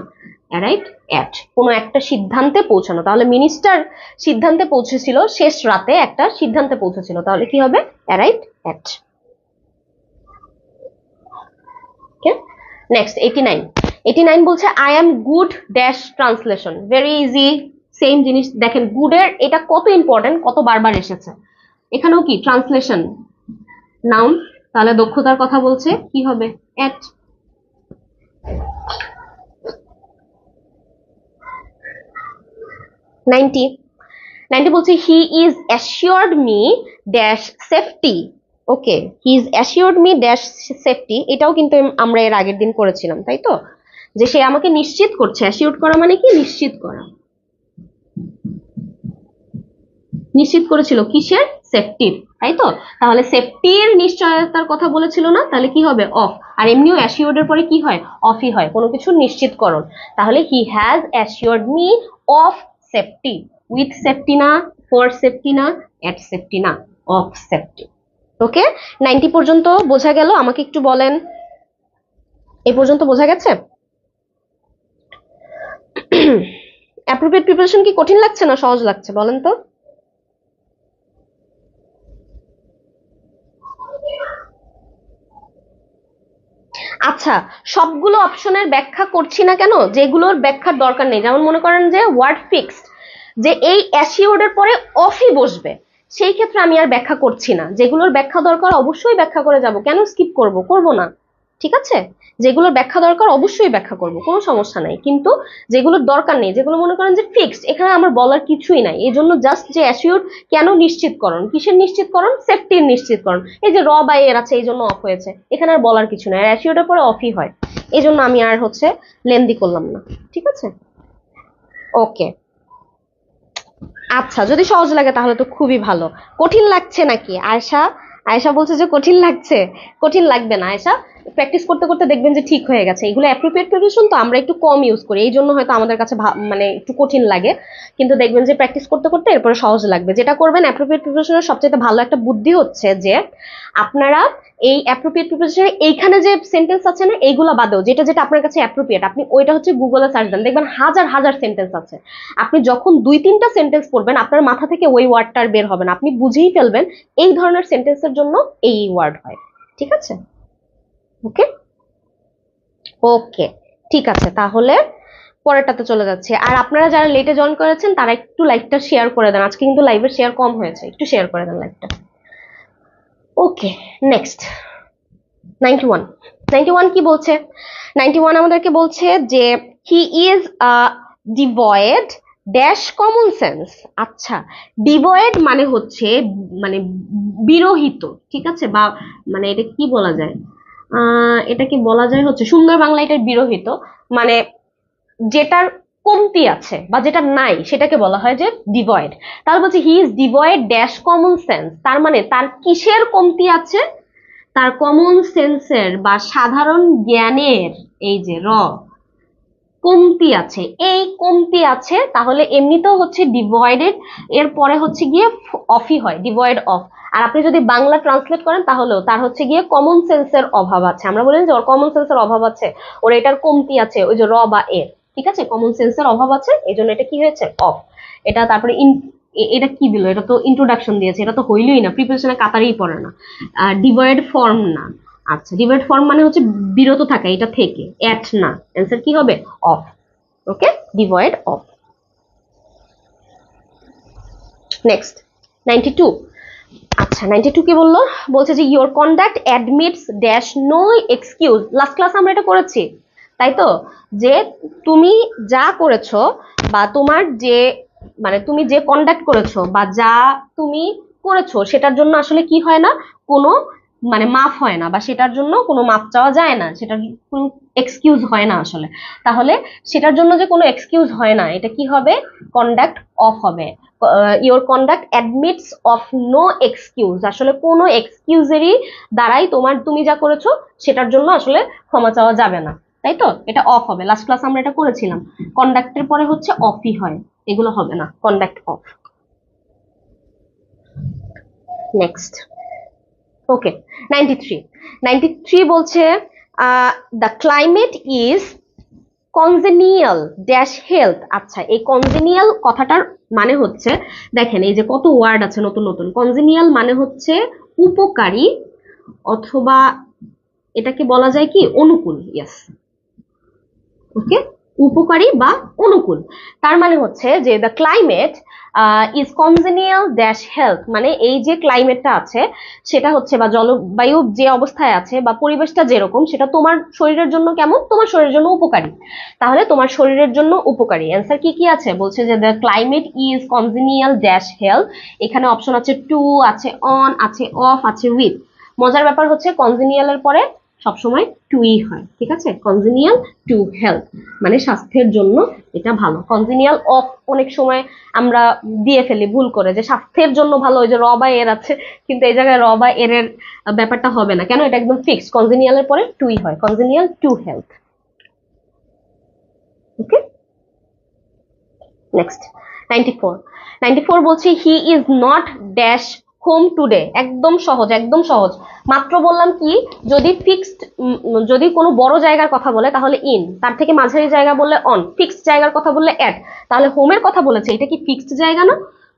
অ্যারাইভড অ্যাট, কোনো একটা সিদ্ধান্তে পৌঁছানো। তাহলে মিনিস্টার সিদ্ধান্তে পৌঁছেছিল, শেষ রাতে একটা সিদ্ধান্তে পৌঁছেছিল, তাহলে কি হবে? Arrived at. ওকে, নেক্সট 89 বলছে I M good dash translation. Very easy, same জিনিস। দেখেন গুডের এটা কত ইম্পর্টেন্ট, কত বারবার এসেছে। এখানেও কি ট্রান্সলেশন নাউন, তাহলে দক্ষতার কথা বলছে, কি হবে এট। 90 বলছে he is assured me dash safety. Okay, he is assured me dash safety, এটাও কিন্তু আমরা এর আগের দিন করেছিলাম, তাই তো, যে সে আমাকে নিশ্চিত করছে। অ্যাসিওর্ড করা মানে কি, নিশ্চিত করা। নিশ্চিত করেছিল কিসের, সেফটির, তাই তো। তাহলে সেফটির নিশ্চয়তার কথা বলেছিল না, তাহলে কি হবে অফ। আর এমনিও অ্যাসিওর্ড এর পরে কি হয়, অফই হয়, কোনো কিছু নিশ্চিতকরণ। তাহলে he has assured me of safety, with safety না, ফর সেফটি না, এট সেফটি না, অফ সেফটি। ওকে, 90 পর্যন্ত বোঝা গেল? আমাকে একটু বলেন, এ পর্যন্ত বোঝা গেছে? অ্যাপ্রোপ্রিয়েট প্রিপারেশন কি কঠিন লাগছে না সহজ লাগছে বলেন তো? আচ্ছা, সবগুলো অপশনের ব্যাখ্যা করছি না কেন, যেগুলোর ব্যাখ্যার দরকার নেই। যেমন মনে করেন যে ওয়ার্ড ফিক্সড, যে এই অ্যাসিওর্ড এর পরে অফই বসবে, সেই ক্ষেত্রে আমি আর ব্যাখ্যা করছি না। যেগুলোর ব্যাখ্যা দরকার অবশ্যই ব্যাখ্যা করে যাব, কেন স্কিপ করব, করব না, ঠিক আছে। যেগুলোর ব্যাখ্যা দরকার অবশ্যই ব্যাখ্যা করব, কোনো সমস্যা নাই। কিন্তু যেগুলোর দরকার নেই, যেগুলো মনে করেন যে ফিক্সড, এখানে আমার বলার কিছুই নাই। এই জন্য জাস্ট যে অ্যাসিওর্ড কেন নিশ্চিতকরণ, কিসের নিশ্চিতকরণ, সেফটির নিশ্চিতকরণ। এই যে র বা এর আছে, এই জন্য অফ হয়েছে, এখানে আর বলার কিছু নাই। অ্যাসিওর্ডের পরে অফই হয়, এই জন্য আমি আর লেন্দি করলাম না, ঠিক আছে। ওকে, আচ্ছা, যদি সহজ লাগে তাহলে তো খুবই ভালো। কঠিন লাগছে নাকি আয়েশা? আয়েশা বলছে যে কঠিন লাগছে। কঠিন লাগবে না আয়েশা, প্র্যাকটিস করতে করতে দেখবেন যে ঠিক হয়ে গেছে। এগুলো অ্যাপ্রোপ্রিয়েট প্রিপারেশন তো আমরা একটু কম ইউজ করি, এই জন্য হয়তো আমাদের কাছে মানে একটু কঠিন লাগে, কিন্তু দেখবেন যে প্র্যাকটিস করতে করতে এরপরে সহজ লাগবে। যেটা করবেন অ্যাপ্রোপ্রিয়েট প্রিপারেশনের সবচেয়ে ভালো একটা বুদ্ধি হচ্ছে যে আপনারা এই অ্যাপ্রোপ্রিয়েট প্রিপারেশনে এইখানে যে সেন্টেন্স আছে না, এইগুলো বাদেও যেটা যেটা আপনার কাছে অ্যাপ্রোপ্রিয়েট, আপনি ওইটা গুগলে সার্চ দেন, দেখবেন হাজার হাজার সেন্টেন্স আছে। আপনি যখন 2-3টা সেন্টেন্স পড়বেন, আপনার মাথা থেকে ওই ওয়ার্ডটা আর বের হবে না, আপনি বুঝেই ফেলবেন এই ধরনের সেন্টেন্সের জন্য এই ওয়ার্ড হয়, ঠিক আছে। ওকে, ওকে, ঠিক আছে, তাহলে পরেরটাতে চলে যাচ্ছে। আর আপনারা যারা লেটে জয়েন করেছেন তারা একটু লাইভটা শেয়ার করে দেন, আজকে কিন্তু লাইভের শেয়ার কম হয়েছে, একটু শেয়ার করে দেন লাইভটা। ওকে, নেক্সট 91 কি বলছে? 91 আমাদেরকে বলছে যে he is devoid dash common sense. আচ্ছা, ডিভয়েড মানে হচ্ছে মানে বিরহিত, ঠিক আছে, বা মানে এটা কি বলা যায়, এটাকে বলা যায় হচ্ছে সুন্দর বাংলা এটার বিরহিত, মানে যেটার কমতি আছে বা যেটা নাই সেটাকে বলা হয় যে ডিভয়েড। তাহলে বলছে he is devoid dash common sense, তার মানে তার কিসের কমতি আছে, তার কমন সেন্সের বা সাধারণ জ্ঞানের এই যে কমতি আছে, এই কমতি আছে। তাহলে এমনিতেও ডিভয়েডেড এর পরে গিয়ে অফই হয়, ডিভয়েড অফ। আর আপনি যদি বাংলা ট্রান্সলেট করেন তাহলেও তার গিয়ে কমন সেন্সের অভাব আছে। আমরা বলি যে ওর কমন সেন্সের অভাব আছে, ওর এটার কমতি আছে, ওই যে বা এর, ঠিক আছে, কমন সেন্সের অভাব আছে, এই জন্য এটা কি হয়েছে, অফ। এটা তারপরে এটা কি দিল, এটা তো ইন্ট্রোডাকশন দিয়েছে, এটা তো হইলই না, প্রিপারেশনে কাতারেই পড়ে না, ডিভয়েড ফর্ম না। আচ্ছা, ডিভয়েড ফর্ম মানে বিরত থাকা এটা থেকে, এট না, অ্যান্সার কি হবে, of. Okay, devoid of. Next 92। আচ্ছা, 92 কি বললো, বলছে যে your conduct admits dash no excuse. Last class আমরা এটা করেছি, তাই তো, যে তুমি যা করেছো বা তোমার যে মানে তুমি যে কন্ডাক্ট করেছো বা যা তুমি করেছো সেটার জন্য আসলে কি হয় না, কোনো মানে মাফ হয় না, বা সেটার জন্য কোনো মাফ চাওয়া যায় না, সেটার কোনো এক্সকিউজ হয় না আসলে। তাহলে সেটার জন্য যে কোনো এক্সকিউজ হয় না, এটা কি হবে, কন্ডাক্ট অফ হবে। Your conduct admits of no excuse, আসলে কোনো এক্সকিউজেরই দ্বারাই তুমি যা করেছো সেটার জন্য আসলে ক্ষমা চাওয়া যাবে না, তাই তো, এটা অফ হবে। লাস্ট ক্লাস আমরা এটা করেছিলাম, কন্ডাক্টের পরে অফই হয়, এগুলো হবে না, কন্ডাক্ট অফ। নেক্সট, ওকে, 93 বলছে the climate is congenial dash health. আচ্ছা, এই কনজেনিয়াল কথাটার মানে হচ্ছে, দেখেন এই যে কত ওয়ার্ড আছে নতুন নতুন। কনজেনিয়াল মানে হচ্ছে উপকারী, অথবা এটাকে বলা যায় কি অনুকূল, ইয়েস, ওকে, উপকারী বা অনুকূল। তার মানে হচ্ছে যে the climate is congenial dash health, মানে এই যে ক্লাইমেটটা আছে সেটা হচ্ছে বা জলবায়ু যে অবস্থায় আছে বা পরিবেশটা যেরকম সেটা তোমার শরীরের জন্য কেমন, তোমার শরীরের জন্য উপকারী। তাহলে তোমার শরীরের জন্য উপকারী অ্যান্সার কি কি আছে, বলছে যে the climate is congenial dash health. এখানে অপশন আছে টু, আছে অন, আছে অফ, আছে উইথ। মজার ব্যাপার হচ্ছে কনজেনিয়ালের পরে সবসময় টুই হয়, ঠিক আছে, কনজেনিয়াল টু হেলথ মানে স্বাস্থ্যের জন্য এটা ভালো। কনজেনিয়াল অফ অনেক সময় আমরা দিয়ে ফেলি ভুল করে যে স্বাস্থ্যের জন্য ভালো, ওই যে র বা এর আছে, কিন্তু এই জায়গায় র বা এর এর ব্যাপারটা হবে না, কেন, এটা একদম ফিক্সড, কনজেনিয়ালের পরে টুই হয়, congenial to health. Okay, next 94। 94 বলছি হি is not dash home today. একদম সহজ, একদম সহজ। মাত্র বললাম কি, যদি ফিক্সড, যদি কোনো বড় জায়গার কথা বলে তাহলে ইন, তার থেকে মাঝারি জায়গা বললে অন, ফিক্সড জায়গার কথা বললে অ্যাট। তাহলে হোমের কথা বলেছে, এটা কি ফিক্সড জায়গা না?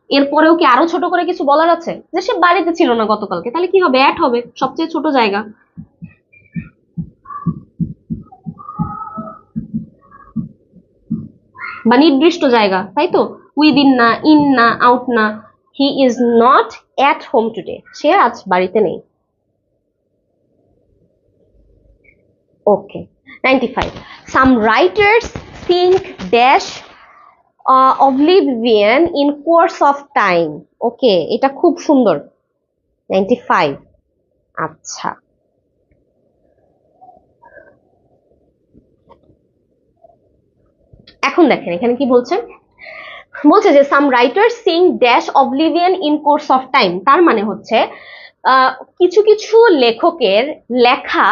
এরপরেও কি আরো ছোট করে কিছু বলার আছে, যে সে বাড়িতে ছিল না গতকালকে, তাহলে কি হবে, অ্যাট হবে, সবচেয়ে ছোট জায়গা বা নির্দিষ্ট জায়গা, তাই তো, উইদিন না, ইন না, আউট না। He is not at home today, সে আজ বাড়িতে নেই। Okay, 95। Some writers think dash oblivion in course of time. Okay, এটা খুব সুন্দর। 95। আচ্ছা, এখন দেখেন এখানে কি বলছে, বলছে যে some writer sink dash oblivion in course of time. তার মানে হচ্ছে কিছু কিছু লেখকের লেখা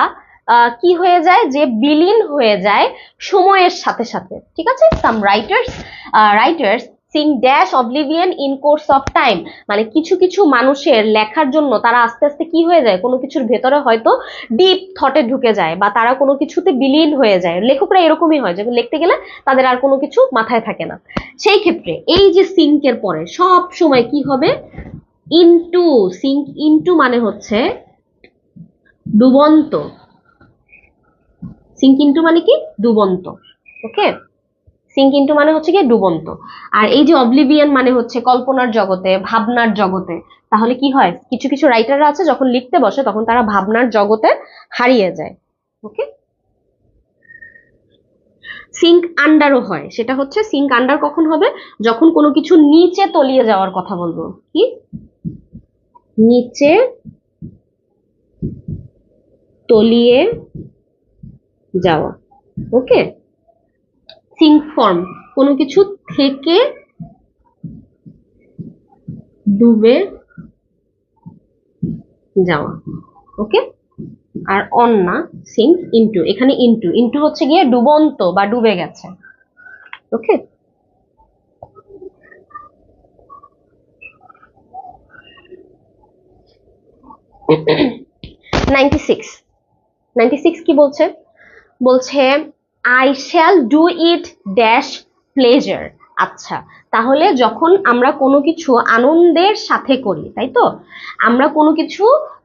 কি হয়ে যায়, যে বিলীন হয়ে যায় সময়ের সাথে সাথে, ঠিক আছে। Some writers sink dash oblivion in course of time, মানে কিছু কিছু মানুষের লেখার জন্য তারা আস্তে আস্তে কি হয়ে যায়, কোনো কিছুর ভেতরে হয়তো ডিপ থটে ঢুকে যায় বা তারা কোনো কিছুতে বিলীন হয়ে যায়। লেখকরা এরকমই হয়, যে লিখতে গেলে তাদের আর কোনো কিছু মাথায় থাকে না। সেই ক্ষেত্রে এই যে সিঙ্কের পরে সব সময় কি হবে, ইনটু। সিঙ্ক ইনটু মানে হচ্ছে ডুবন্ত, সিঙ্ক ইনটু মানে কি, ডুবন্ত। ওকে, সিঙ্ক ইনটু মানে হচ্ছে কি ডুবন্ত। আর এই যে অবলিভিয়ান মানে হচ্ছে কল্পনার জগতে, ভাবনার জগতে। তাহলে কি হয়, কিছু কিছু রাইটাররা আছে যখন লিখতে বসে তখন তারা ভাবনার জগতে হারিয়ে যায়। ওকে, সিঙ্ক আন্ডারও হয়, সেটা হচ্ছে সিঙ্ক আন্ডার কখন হবে, যখন কোনো কিছু নিচে তলিয়ে যাওয়ার কথা বলবো, কি নিচে তলিয়ে যাওয়া। ওকে, সিঙ্ক ফর্ম কোনো কিছু থেকে ডুবে যাওয়া। ওকে, আর অন না, সিঙ্ক ইনটু, এখানে ইনটু, ইনটু হচ্ছে গিয়ে ডুবন্ত বা ডুবে গেছে। ওকে, নাইনটি সিক্স। 96 কি বলছে, বলছে I shall do it dash pleasure. আচ্ছা, তাহলে যখন আমরা কোনো কিছু আনন্দের সাথে করি, তাই তো, আমরা কোনো কিছু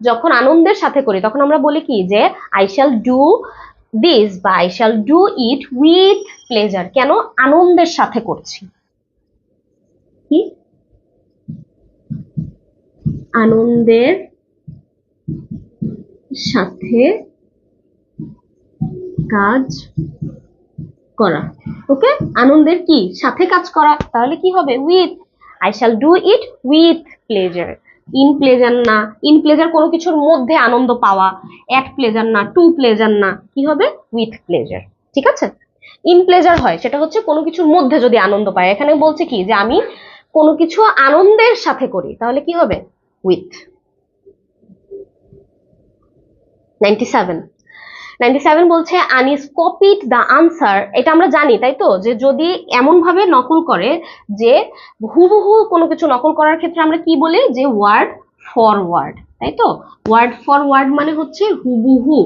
যখন আনন্দের সাথে করি তখন আমরা বলি কি, যে আই শ্যাল ডু দিস বা I shall do it with pleasure. কেন, আনন্দের সাথে করছি, কি আনন্দের সাথে কাজ করা। ওকে, আনন্দের কি সাথে কাজ করা, তাহলে কি হবে, with. I shall do it with pleasure. In pleasure না, ইন প্লেজার কোনো কিছুর মধ্যে আনন্দ পাওয়া, অ্যাট প্লেজার না, টু প্লেজার না, কি হবে, উইথ প্লেজার। ঠিক আছে, ইন প্লেজার হয় সেটা হচ্ছে কোনো কিছুর মধ্যে যদি আনন্দ পায়, এখানে বলছে কি যে আমি কোনো কিছু আনন্দের সাথে করি, তাহলে কি হবে, উইথ। 97। 97 বলছে আনিস কপিড দ্য আনসার। এটা আমরা জানি তাই তো, যে যদি এমন ভাবে নকল করে, যে হুবহু কোনো কিছু নকল করার ক্ষেত্রে আমরা কি বলি, যে ওয়ার্ড ফর ওয়ার্ড, তাই তো। ওয়ার্ড ফর ওয়ার্ড মানে হচ্ছে হুবহু,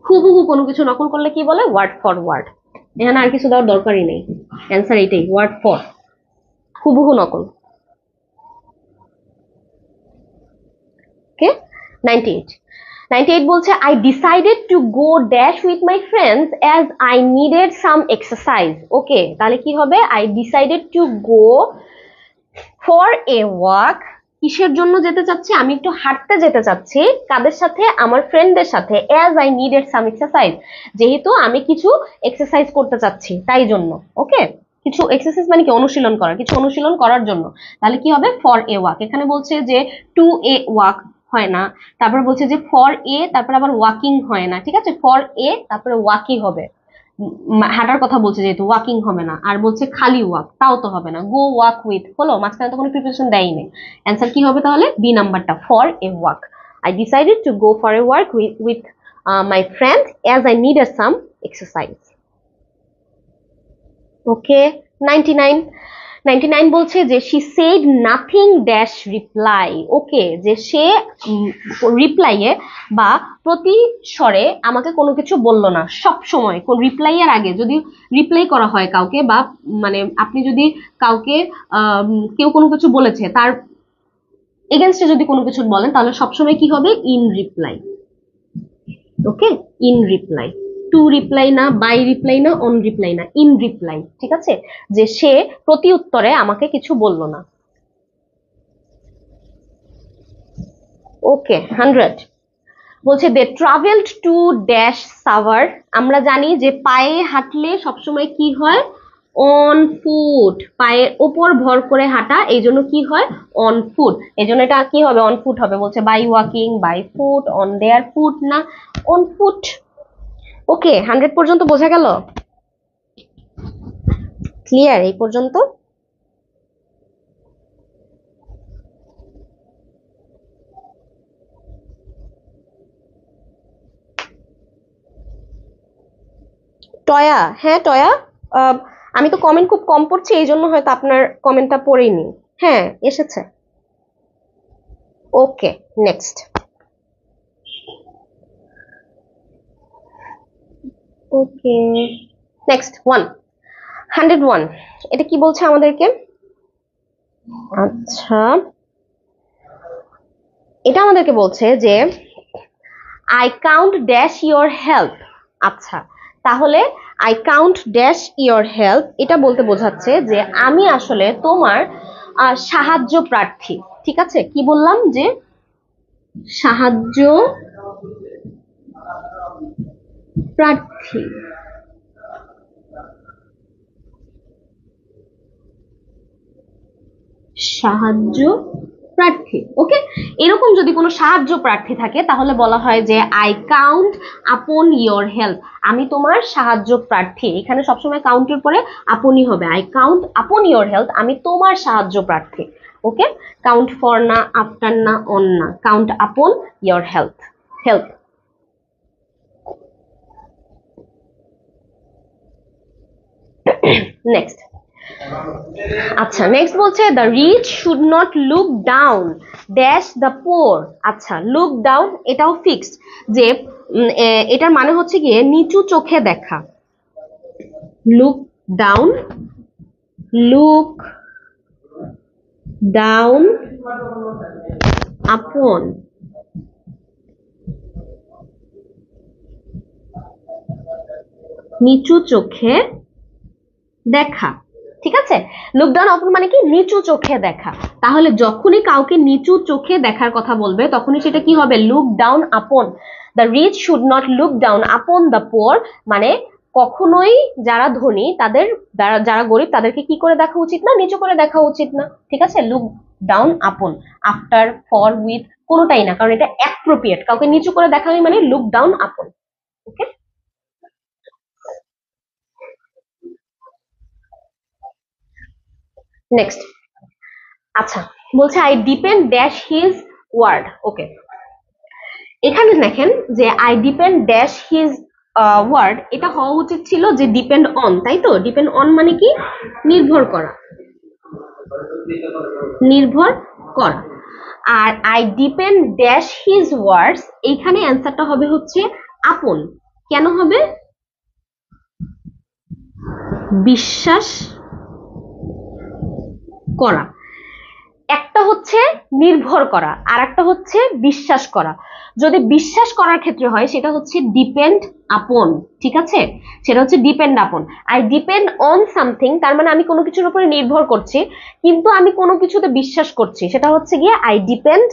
হুবহু কোনো কিছু নকল করলে কি বলে, ওয়ার্ড ফর ওয়ার্ড। এখানে আর কিছু দেওয়ার দরকারই নেই, অ্যান্সার এটাই, ওয়ার্ড ফর, হুবহু নকল। ওকে, 98। 98 বলছে I decided to go dash with my friends as I needed some exercise. ওকে, তাহলে কি হবে? I decided to go for a walk. কিসের জন্য যেতে চাচ্ছি? আমি একটু হাঁটতে যেতে চাচ্ছি। কাদের সাথে? আমার ফ্রেন্ডদের সাথে। as I needed some exercise, যেহেতু আমি কিছু এক্সারসাইজ করতে চাচ্ছি তাই জন্য। ওকে, কিছু এক্সারসাইজ মানে কি? অনুশীলন করা, কিছু অনুশীলন করার জন্য। তাহলে কি হবে? For a walk. এখানে বলছে যে টু এ ওয়াক হয় না, তারপর বলছে যে ফর এ, তারপর আবার ওয়াকিং হয় না। ঠিক আছে, ফর এ তারপরে ওয়াকি হবে, হাঁটার কথা বলছে যেহেতু, ওয়াকিং হবে না। আর বলছে খালি ওয়াক, তাও তো হবে না। গো ওয়াক উইথ হলো, মাঝখানে তো কোনো প্রিপারেশন দেয়নি। অ্যান্সার কি হবে তাহলে? বি নাম্বারটা, for a walk. I decided to go for a walk with my friend as I needed some exercise. Okay, 99 বলছে যে she said nothing dash reply. ওকে, যে সে রিপ্লাইয়ে বা প্রতিস্বরে আমাকে কোনো কিছু বললো না। সব সময় কোন রিপ্লাইয়ের আগে যদি রিপ্লাই করা হয় কাউকে, বা মানে আপনি যদি কাউকে কেউ কোনো কিছু বলেছে তার এগেনস্টে যদি কোনো কিছু বলেন, তাহলে সবসময় কি হবে? In reply. Okay, in reply. To reply না, বাই রিপ্লাই না, অন রিপ্লাই না, ইন রিপ্লাই। ঠিক আছে, যে সে প্রতি উত্তরে আমাকে কিছু বললো না। ওকে, 100 বলছে they travelled to dash Savar. আমরা জানি যে পায়ে হাঁটলে সবসময় কি হয়? On foot. পায়ের ওপর ভর করে হাঁটা, এই জন্য কি হয়? On foot. এই জন্য এটা কি হবে? অন ফুট হবে। বলছে by walking, by foot, on their foot না, অন ফুট। ওকে, 100 পর্যন্ত বোঝা গেল? ক্লিয়ার এই পর্যন্ত? টয়া, হ্যাঁ টয়া, আমি তো কমেন্ট খুব কম পড়ছি, এই জন্য হয়তো আপনার কমেন্টটা পড়েইনি। হ্যাঁ, এসেছে। ওকে, নেক্সট। ওকে, নেক্সট 101। এটা কি বলছে আমাদেরকে? আচ্ছা, এটা আমাদেরকে বলছে যে I count dash your help. আচ্ছা, তাহলে I count dash your help এটা বলতে বোঝাচ্ছে যে আমি আসলে তোমার সাহায্য প্রার্থী। ঠিক আছে, কি বললাম? যে সাহায্য প্রার্থী। সাহায্য প্রার্থী। ওকে, এরকম যদি কোনো সাহায্য প্রার্থী থাকে তাহলে বলা হয় যে I count upon your help. আমি তোমার সাহায্য প্রার্থী। এখানে সবসময় কাউন্টের পরে আপনই হবে। I count upon your help, আমি তোমার সাহায্য প্রার্থী। ওকে, কাউন্ট ফর না, আফটার না, অন না, count upon your help. Help. Next. আচ্ছা, নেক্সট বলছে the rich should not look down dash the poor. আচ্ছা, লুক ডাউন এটাও ফিক্সড, যে এটার মানে হচ্ছে গিয়ে নিচু চোখে দেখা। লুক ডাউন, লুক ডাউন আপন নিচু চোখে দেখা। ঠিক আছে, লুক ডাউন আপন মানে কি? নিচু চোখে দেখা। তাহলে যখনই কাউকে নিচু চোখে দেখার কথা বলবে তখনই সেটা কি হবে? Look down upon. The rich should not look down upon the poor, মানে কখনোই যারা ধনী তাদের, যারা গরিব তাদেরকে কি করে দেখা উচিত না? নিচু করে দেখা উচিত না। ঠিক আছে, লুক ডাউন আপন, আফটার, ফর, উইথ কোনোটাই না, কারণ এটা অ্যাপ্রোপ্রিয়েট। কাউকে নিচু করে দেখা মানে look down upon. Okay, next. আচ্ছা, বলছে I depend dash his word. Okay, এখানে দেখেন যে I depend dash his word, এটা হওয়া উচিত ছিল যে ডিপেন্ড অন, তাই তো? ডিপেন্ড অন মানে কি? নির্ভর করা, নির্ভর করা। আর I depend dash his words, এইখানে অ্যান্সারটা হবে হচ্ছে আপন। কেন হবে? বিশ্বাস করা। একটা একটা হচ্ছে নির্ভর করা আর একটা হচ্ছে বিশ্বাস করা। যদি বিশ্বাস করার ক্ষেত্রে হয় সেটা হচ্ছে ডিপেন্ড আপন, ঠিক আছে, সেটা হচ্ছে ডিপেন্ড আপন। আই ডিপেন্ড অন সামথিং, তার মানে আমি কোনো কিছুর উপরে নির্ভর করছি কিন্তু আমি কোনো কিছুতে বিশ্বাস করছি, সেটা হচ্ছে গিয়ে I depend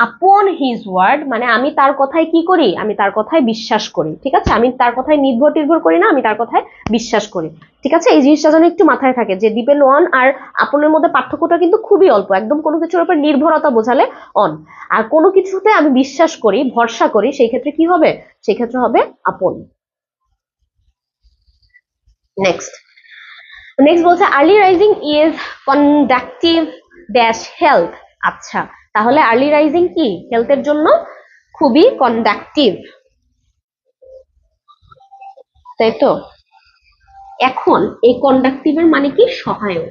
upon his word, মানে আমি তার কথায় কি করি, আমি তার কথায় বিশ্বাস করি, ঠিক আছে, আমি তার কথায় নির্ভর করি না, আমি তার কথায় বিশ্বাস করি, ঠিক আছে। এই জিনিসটা যেন একটু মাথায় থাকে যে ডিপেন্ড অন আর আপনের মধ্যে পার্থক্যটা কিন্তু খুবই অল্প, একদম কোনো কিছুর উপর নির্ভরতা বোঝালে অন, আর কোনো কিছুতে আমি বিশ্বাস করি ভরসা করি সেই ক্ষেত্রে কি হবে, সেই ক্ষেত্রে হবে আপন। নেক্সট নেক্সট বলছে early rising is conductive dash health. আচ্ছা, তাহলে আর্লি রাইজিং কি হেলথের জন্য খুবই কন্ডাক্টিভ, তাই তো। এখন এই কন্ডাক্টিভের মানে কি সহায়ক,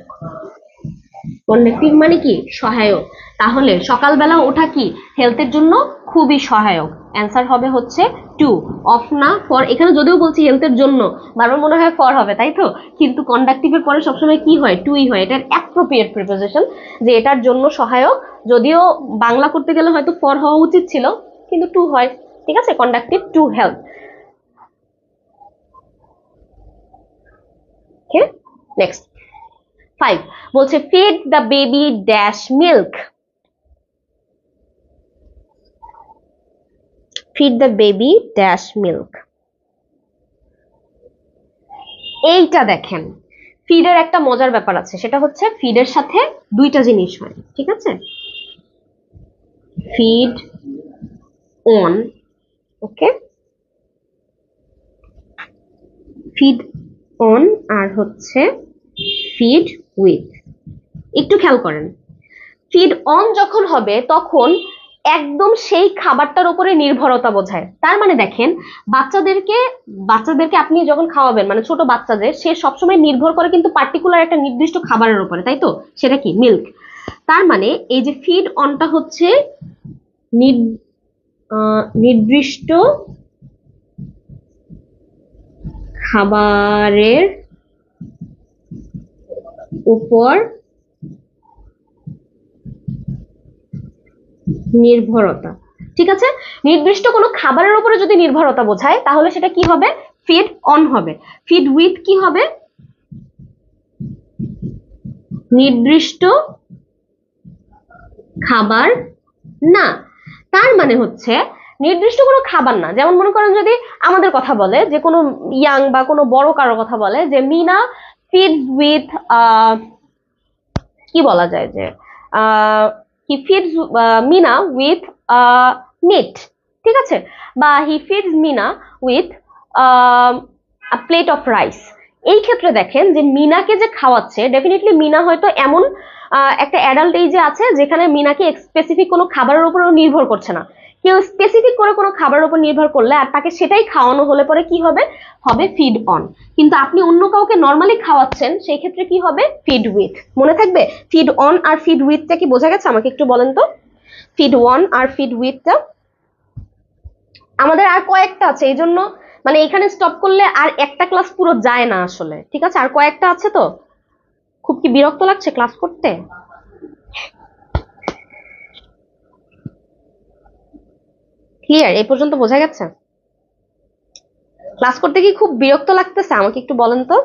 কন্ডাক্টিভ মানে কি সহায়ক, তাহলে সকালবেলা ওঠা কি হেলথের জন্য খুবই সহায়ক, অ্যান্সার হবে হচ্ছে টু, অফ না ফর, এখানে যদিও বলছি হেলথের জন্য বারবার মনে হয় ফর হবে, তাই তো, কিন্তু কন্ডাক্টিভের পরে সবসময় কি হয়, টুই হয়, এটার অ্যাপ্রোপ্রিয়েট প্রিপোজিশন যে এটার জন্য সহায়ক, যদিও বাংলা করতে গেলে হয়তো ফর হওয়া উচিত ছিল কিন্তু টু হয়, ঠিক আছে, conductive to health. Okay, next 5 বলছে feed the baby dash milk, feed the baby dash milk. এইটা দেখেন ফিডের একটা মজার ব্যাপার আছে, সেটা হচ্ছে ফিডের সাথে দুইটা জিনিস হয়, ঠিক আছে, feed on, okay, feed on আর হচ্ছে ফিড উইথ। একটু খেয়াল করেন, ফিড অন যখন হবে তখন একদম সেই খাবারটার উপরে নির্ভরতা বোঝায়, তার মানে দেখেন বাচ্চাদেরকে আপনি যখন খাওয়াবেন, মানে ছোট বাচ্চাদের, সে সবসময় নির্ভর করে কিন্তু পার্টিকুলার একটা নির্দিষ্ট খাবারের উপরে, তাই তো, সেটা কি মিল্ক। তার মানে এই যে ফিড অনটা হচ্ছে নির্দিষ্ট খাবারের উপর নির্ভরতা, ঠিক আছে, নির্দিষ্ট কোনো খাবারের উপরে যদি নির্ভরতা বোঝায় তাহলে সেটা কি হবে, ফিড অন হবে। ফিড উইথ কি হবে, নির্দিষ্ট খাবার না, তার মানে হচ্ছে নির্দিষ্ট কোনো খাবার না। যেমন মনে করেন যদি আমাদের কথা বলে, যে কোনো ইয়াং বা কোনো বড় কারোর কথা বলে যে মিনা ফিডস উইথ কি বলা যায়, যে he feeds Meena with meat, ঠিক আছে, বা he feeds Meena with plate of rice. এই ক্ষেত্রে দেখেন যে মিনাকে যে খাওয়াচ্ছে, ডেফিনেটলি মিনা হয়তো এমন একটা অ্যাডাল্ট এজে আছে যেখানে মিনাকে স্পেসিফিক কোনো খাবারের উপর নির্ভর করছে না, কেউ স্পেসিফিক করে কোনো খাবারের উপর নির্ভর করলে আর তাকে সেটাই খাওয়ানো হলে পরে কি হবে, হবে ফিড অন। কিন্তু আপনি অন্য কাউকে নর্মালি খাওয়াচ্ছেন, সেই ক্ষেত্রে কি হবে, ফিড উইথ। মনে থাকবে ফিড অন আর ফিড উইথটা কি বোঝা গেছে, আমাকে একটু বলেন তো, ফিড অন আর ফিড উইথটা। আমাদের আর কয়েকটা আছে, এই জন্য মানে এখানে স্টপ করলে আর একটা ক্লাস পুরো যায় না আসলে, ঠিক আছে, আর কয়েকটা আছে, তো খুব কি বিরক্ত লাগছে ক্লাস করতে? ক্লিয়ার, এই পর্যন্ত বোঝা গেছে? ক্লাস করতে কি খুব বিরক্ত লাগতেছে, আমাকে একটু বলেন তো।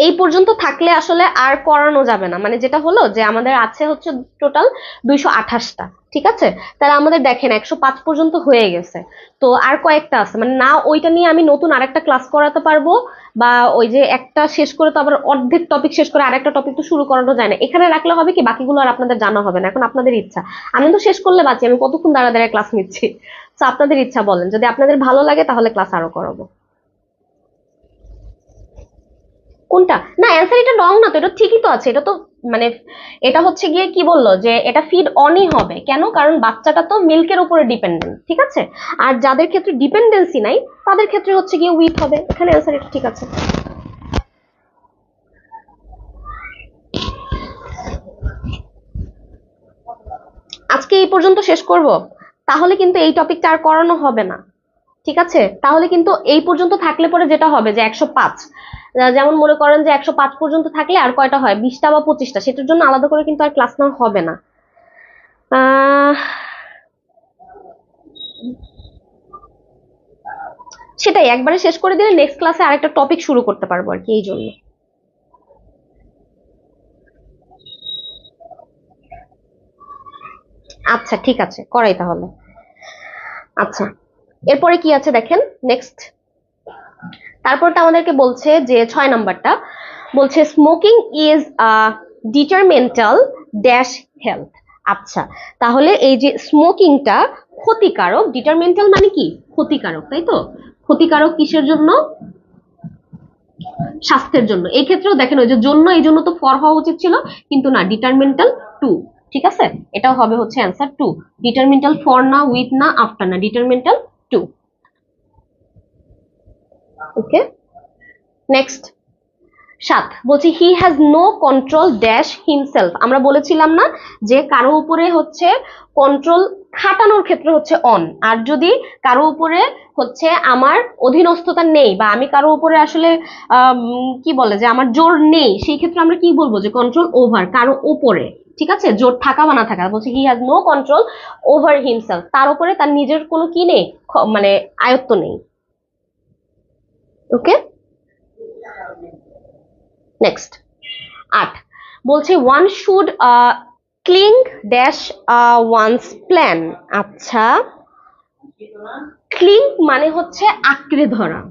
এই পর্যন্ত থাকলে আসলে আর করানো যাবে না, মানে যেটা হলো যে আমাদের আছে হচ্ছে টোটাল 228টা, ঠিক আছে, তাহলে আমাদের দেখেন 105 পর্যন্ত হয়ে গেছে, তো আর কয়েকটা আছে, মানে না ওইটা নিয়ে আমি নতুন আরেকটা ক্লাস করাতে পারবো, বা ওই যে একটা শেষ করে তো আবার অর্ধেক টপিক শেষ করে আরেকটা টপিক তো শুরু করানো যায় না, এখানে রাখলে হবে কি বাকিগুলো আর আপনাদের জানা হবে না, এখন আপনাদের ইচ্ছা, আমি তো শেষ করলে বাঁচি, আমি কতক্ষণ দাঁড়া দাঁড়ায় ক্লাস নিচ্ছি, তো আপনাদের ইচ্ছা, বলেন, যদি আপনাদের ভালো লাগে তাহলে ক্লাস আরো করাবো। কোনটা, না অ্যান্সার এটা রং না তো, এটা ঠিকই তো আছে, এটা তো মানে এটা হচ্ছে গিয়ে কি বললো যে এটা ফিড অনই হবে, কেন, কারণ বাচ্চাটা তো মিল্কের উপরে ডিপেন্ডেন্ট, ঠিক আছে, আর যাদের ক্ষেত্রে ডিপেন্ডেন্সি নাই তাদের ক্ষেত্রে হচ্ছে গিয়ে উইথ হবে, এখানে অ্যান্সার এটা ঠিক আছে। আজকে এই পর্যন্ত শেষ করব, তাহলে কিন্তু এই টপিকটা আর করানো হবে না, ঠিক আছে, তাহলে কিন্তু এই পর্যন্ত থাকলে পরে যেটা হবে যে 105, যেমন মনে করেন যে 105 পর্যন্ত থাকলে আর কয়টা হয়, 20টা বা 25টা, সেটার জন্য আলাদা করে কিন্তু আর ক্লাস নেওয়া হবে না। সেটাই একবারে শেষ করে দিলে নেক্সট ক্লাসে আরেকটা টপিক শুরু করতে পারবো আর কি, এই জন্য। আচ্ছা ঠিক আছে, করাই তাহলে। আচ্ছা, এরপরে কি আছে দেখেন, নেক্সট তারপরটা আমাদেরকে বলছে যে 6 নাম্বারটা বলছে স্মোকিং ইজ ডিটারমেন্টাল ড্যাশ হেলথ। আচ্ছা, তাহলে এই যে স্মোকিংটা ক্ষতিকারক, ডিটারমেন্টাল মানে কি ক্ষতিকারক, তাই তো? ক্ষতিকারক কিসের জন্য? স্বাস্থ্যের জন্য। এই ক্ষেত্রেও দেখেন ওই যে জন্য, এই জন্য তো ফর হওয়া উচিত ছিল, কিন্তু না, ডিটারমেন্টাল টু। ঠিক আছে, এটাও হবে হচ্ছে অ্যান্সার টু। ডিটারমেন্টাল ফর না, উইথ না, আফটার না, ডিটারমেন্টাল টু। ওকে, নেক্সট 7 বলছি he has no control dash himself. আমরা বলেছিলাম না যে কারো উপরে হচ্ছে কন্ট্রোল খাটানোর ক্ষেত্রে হচ্ছে অন, আর যদি কারো উপরে হচ্ছে আমার অধীনস্থতা নেই বা আমি কারো উপরে আসলে কি বলে যে আমার জোর নেই, সেই ক্ষেত্রে আমরা কি বলবো যে কন্ট্রোল ওভার, কারো উপরে। ঠিক আছে, জোর থাকা বা না থাকা। বলছে he has no control over himself, তার উপরে তার নিজের কোনো কি নেই, মানে আয়ত্ত নেই। ওকে, নেক্সট 8 বলছে one should cling dash one's plan. আচ্ছা, ক্লিং মানে হচ্ছে আঁকড়ে ধরা,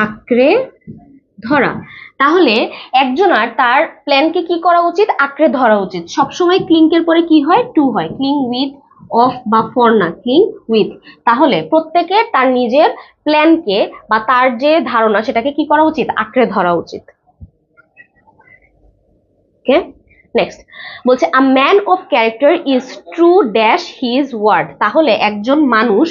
আঁকড়ে ধরা। তাহলে একজনের তার প্ল্যানকে কি করা উচিত? আঁকড়ে ধরা উচিত। সবসময় ক্লিংকের পরে কি হয়? টু হয়। ক্লিং উইথ, অফ বা ফর না, ক্লিং উইথ। তাহলে প্রত্যেকে তার নিজের প্ল্যানকে বা তার যে ধারণা সেটাকে কি করা উচিত? আঁকড়ে ধরা উচিত। ওকে, নেক্সট বলছে a man of character is true dash his word. তাহলে একজন মানুষ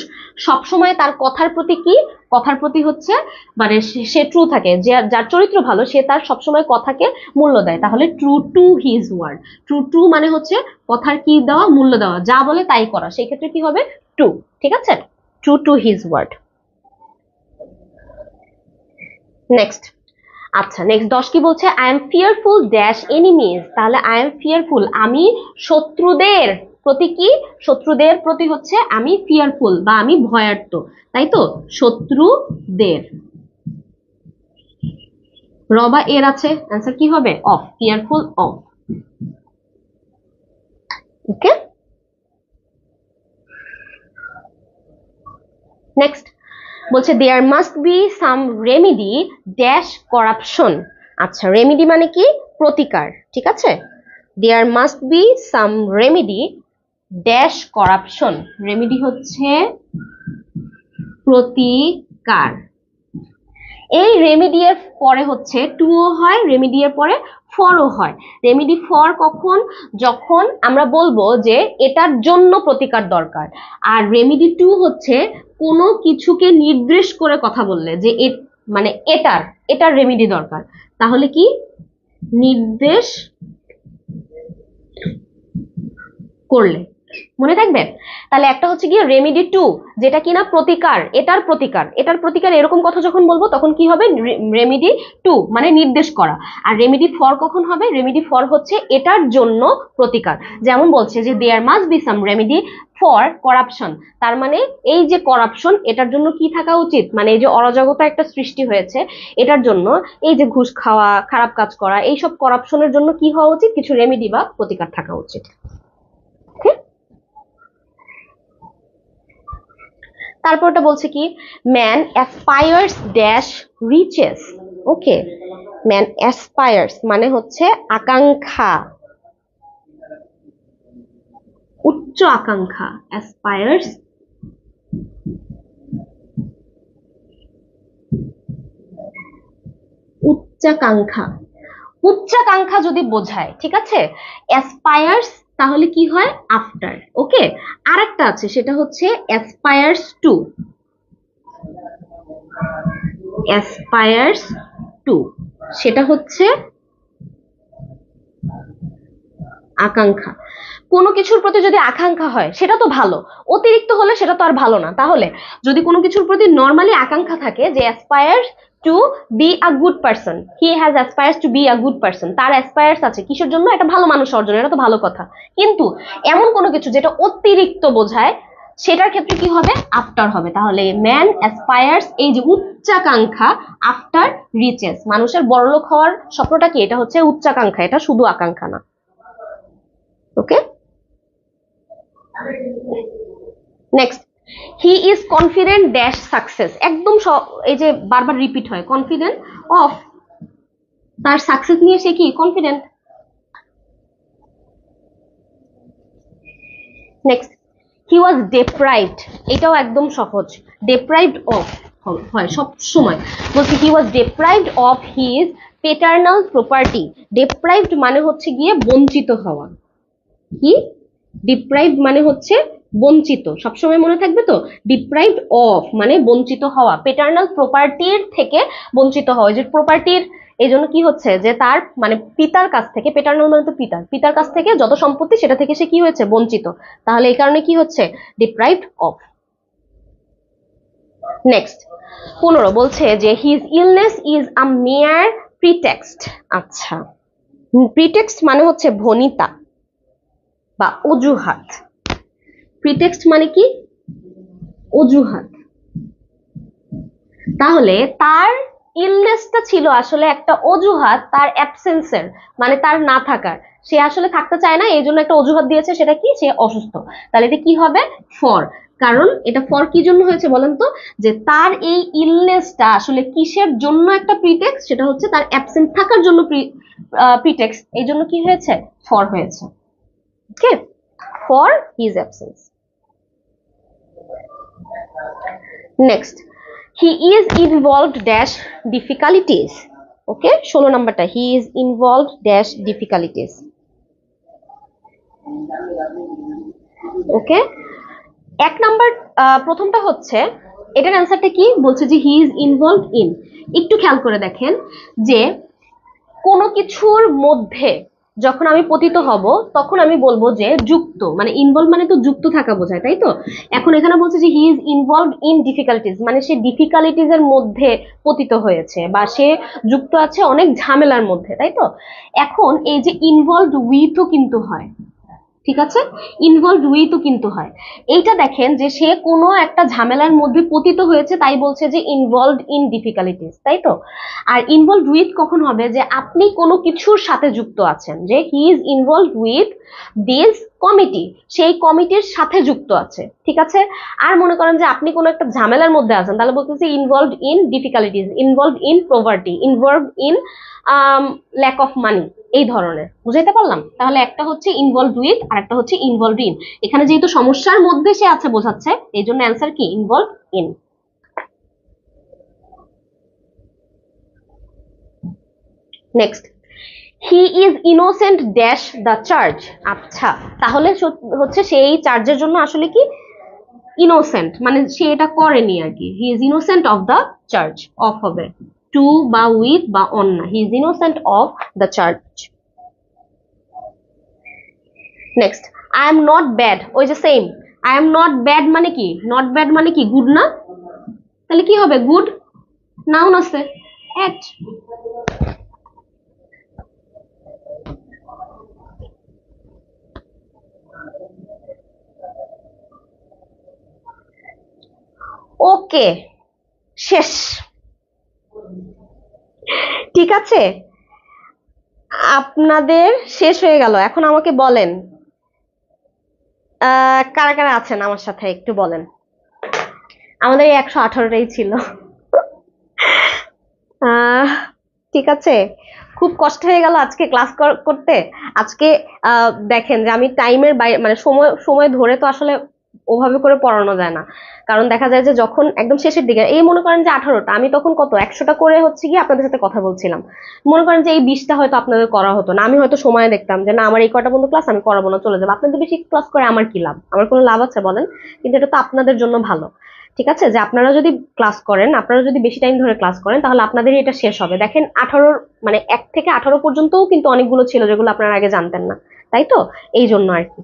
সবসময় তার কথার প্রতি কি, কথার প্রতি হচ্ছে মানে সে ট্রু থাকে, যে যার চরিত্র ভালো সে তার সবসময় কথাকে মূল্য দেয়। তাহলে true to his word. True to মানে হচ্ছে কথার কি দেওয়া, মূল্য দেওয়া, যা বলে তাই করা, সেই ক্ষেত্রে কি হবে? ট্রু। ঠিক আছে, true to his word. Next, আচ্ছা নেক্সট 10 কি বলছে? I am fearful dash enemies. তাহলে আই এম ফিয়ারফুল, আমি শত্রুদের প্রতি কি, শত্রুদের প্রতি হচ্ছে আমি ফিয়ারফুল বা আমি ভয়ার্ত, তাই তো? শত্রুদের, র বা এর আছে, অ্যান্সার কি হবে? Of, fearful of. Okay, next বলছে there must be some remedy dash corruption. আচ্ছা, রেমিডি মানে কি? প্রতিকার। ঠিক আছে, there must be some remedy dash corruption. Remedy হচ্ছে প্রতিকার। এই রেমিডি এর পরে হচ্ছে টুও হয়, রেমিডি এর পরে ফরও হয়। রেমিডি ফর কখন? যখন আমরা বলবো যে এটার জন্য প্রতিকার দরকার। আর রেমিডি টু হচ্ছে কোনো কিছুকে নির্দেশ করে কথা বললে যে মানে এটার এটার রেমিডি দরকার, তাহলে কি নির্দেশ করলে, মনে থাকবে? তাহলে একটা হচ্ছে গিয়ে রেমিডি টু, যেটা কিনা প্রতিকার, এটার প্রতিকার, এটার প্রতিকার, এরকম কথা যখন বলবো তখন কি হবে? রেমিডি টু মানে নির্দেশ করা। আর রেমিডি ফর কখন হবে? রেমিডি ফর হচ্ছে এটার জন্য প্রতিকার। যেমন বলছে যে there must be some remedy for corruption, তার মানে এই যে করাপশন, এটার জন্য কি থাকা উচিত? মানে এই যে অরাজকতা একটা সৃষ্টি হয়েছে, এটার জন্য এই যে ঘুষ খাওয়া, খারাপ কাজ করা, এইসব করাপশনের জন্য কি হওয়া উচিত? কিছু রেমিডি বা প্রতিকার থাকা উচিত। তারপরটা বলছে কি ম্যান অ্যাসপায়ার্স ড্যাশ রিচেস। ওকে, ম্যান অ্যাসপায়ার্স মানে হচ্ছে আকাঙ্ক্ষা, উচ্চ আকাঙ্ক্ষা। অ্যাসপায়ার্স উচ্চাকাঙ্ক্ষা, উচ্চাকাঙ্ক্ষা যদি বোঝায়, ঠিক আছে। অ্যাসপায়ার্স তাহলে কি হয়? আফটার। ওকে, আরেকটা আছে সেটা হচ্ছে অ্যাসপায়ার্স টু, অ্যাসপায়ার্স টু সেটা হচ্ছে আকাঙ্ক্ষা। কোনো কিছুর প্রতি যদি আকাঙ্ক্ষা হয় সেটা তো ভালো, অতিরিক্ত হলে সেটা তো আর ভালো না। তাহলে যদি কোনো কিছুর প্রতি নর্মালি আকাঙ্ক্ষা থাকে, যে aspires to be a good person, he has aspires to be a good person, তার অ্যাসপায়ার্স আছে কিসের জন্য? একটা ভালো মানুষ হওয়ার জন্য, এটা তো ভালো কথা। কিন্তু এমন কোনো কিছু যেটা অতিরিক্ত বোঝায়, সেটার ক্ষেত্রে কি হবে? আফটার হবে। তাহলে ম্যান অ্যাসপায়ার্স, এই যে উচ্চাকাঙ্ক্ষা, আফটার রিচেস, মানুষের বড়লোক হওয়ার স্বপ্নটা কি? এটা হচ্ছে উচ্চাকাঙ্ক্ষা, এটা শুধু আকাঙ্ক্ষা না। Okay, next, he is confident dash success. একদম এই যে বারবার রিপিট হয়, কনফিডেন্ট অফ, তার সাকসেস নিয়ে সে কি? কনফিডেন্ট। নেক্সট, হি ওয়াজ ডেপ্রাইভড, এটাও একদম সহজ, ডেপ্রাইভড অফ হয় সব সময়। বলছি হি ওয়াজ deprived of his পেটার্নাল property. Deprived মানে হচ্ছে গিয়ে বঞ্চিত হওয়া। কি? ডিপ্রাইভড মানে হচ্ছে বঞ্চিত, সবসময় মনে থাকবে তো। ডিপ্রাইভড অফ মানে বঞ্চিত হওয়া, পেটার্নাল প্রপার্টির থেকে বঞ্চিত হওয়া। যে প্রপার্টির, এই জন্য কি হচ্ছে যে তার মানে পিতার কাছ থেকে, পেটার্নাল মানে তো পিতার কাছ থেকে যত সম্পত্তি সেটা থেকে সে কি হয়েছে? বঞ্চিত। তাহলে এই কারণে কি হচ্ছে? Deprived of. নেক্সট 15 বলছে যে his illness is a mere pretext. আচ্ছা, প্রিটেক্সট মানে হচ্ছে ভনিতা বা অজুহাত। প্রিটেক্সট মানে কি? অজুহাত। তাহলে তার ইলনেসটা ছিল আসলে একটা অজুহাত, তার অ্যাবসেন্সের, মানে তার না থাকার। সে আসলে থাকতে চায় না, এই জন্য একটা অজুহাত দিয়েছে, সেটা কি? সে অসুস্থ। তাহলে এটা কি হবে? ফর। কারণ এটা ফর কি জন্য হয়েছে বলেন তো? যে তার এই ইলনেসটা আসলে কিসের জন্য একটা প্রিটেক্সট? সেটা হচ্ছে তার অ্যাবসেন্ট থাকার জন্য প্রিটেক্সট, এই জন্য কি হয়েছে? ফর হয়েছে। Okay, for his absence. Next, he is involved dash difficulties. Okay, 16 নাম্বারটা, he is involved dash difficulties. ওকে, এক নাম্বার প্রথমটা হচ্ছে, এটার অ্যান্সারটা কি বলছে? যে he is involved in। একটু খেয়াল করে দেখেন যে কোনো কিছুর মধ্যে যখন আমি পতিত হব তখন আমি বলবো যে যুক্ত, মানে ইনভলভ মানে তো যুক্ত থাকা বোঝায়, তাই তো? এখন এখানে বলছে যে he is involved in difficulties, মানে সে ডিফিকাল্টিজ এর মধ্যে পতিত হয়েছে বা সে যুক্ত আছে অনেক ঝামেলার মধ্যে, তাই তো? এখন এই যে ইনভলভড উইথও কিন্তু হয়, ঠিক আছে? ইনভলভড উইথও কিন্তু হয়। এইটা দেখেন যে সে কোনো একটা ঝামেলার মধ্যে পতিত হয়েছে, তাই বলছে যে ইনভলভড ইন ডিফিকাল্টিজ, তাই তো? আর ইনভলভড উইথ কখন হবে? যে আপনি কোনো কিছুর সাথে যুক্ত আছেন, যে he is involved with this committee, সেই কমিটির সাথে যুক্ত আছে, ঠিক আছে? আর মনে করেন যে আপনি কোনো একটা ঝামেলার মধ্যে আছেন, তাহলে বলতেছে involved in difficulties, involved in poverty, involved in lack of money, এই ধরনের। বুঝাইতে পারলাম? তাহলে একটা হচ্ছে ইনভলভড উইথ আর একটা হচ্ছে ইনভলভড ইন। এখানে যেহেতু সমস্যার মধ্যে সে আছে বোঝাচ্ছে, এই জন্য অ্যান্সার কি? Involved in. Next, he is innocent dash the charge. আচ্ছা, তাহলে হচ্ছে সেই চার্জের জন্য আসলে কি? ইনোসেন্ট, মানে সে এটা করেনি আর কি। He is innocent of the charge, of হবে, টু বা উইথ বা অন না। He is innocent of the charge. Next, I am not bad, ওই যে same, I am not bad মানে কি? নট ব্যাড মানে কি? গুড না? তাহলে কি হবে? গুড, নাউন আছে, অ্যাট। ওকে, শেষ। ঠিক আছে, আপনাদের শেষ হয়ে গেল। এখন আমাকে বলেন কারা কারা আছেন আমার সাথে, একটু বলেন। আমাদের এই 118টাই ছিল। ঠিক আছে, খুব কষ্ট হয়ে গেল আজকে ক্লাস করতে। আজকে দেখেন যে আমি টাইমের বাইরে, মানে সময় সময় ধরে তো আসলে ওভাবে করে পড়ানো যায় না। কারণ দেখা যায় যে যখন একদম শেষের দিকে, এই মনে করেন যে 18টা, আমি তখন কত 100টা করে হচ্ছে কি আপনাদের সাথে কথা বলছিলাম। মনে করেন যে এই 20টা হয়তো আপনাদের করা হতো না, আমি হয়তো সময় দেখতাম যে না আমার এই কয়টা বন্ধু ক্লাস আমি করাবো না, চলে যাবো। আপনাদের বেশি ক্লাস করে আমার কি লাভ? আমার কোনো লাভ আছে বলেন? কিন্তু এটা তো আপনাদের জন্য ভালো, ঠিক আছে? যে আপনারা যদি ক্লাস করেন, আপনারা যদি বেশি টাইম ধরে ক্লাস করেন, তাহলে আপনাদের এটা শেষ হবে। দেখেন 18 মানে 1 থেকে 18 পর্যন্তও কিন্তু অনেকগুলো ছিল যেগুলো আপনারা আগে জানতেন না, তাই তো, এই জন্য আর কি।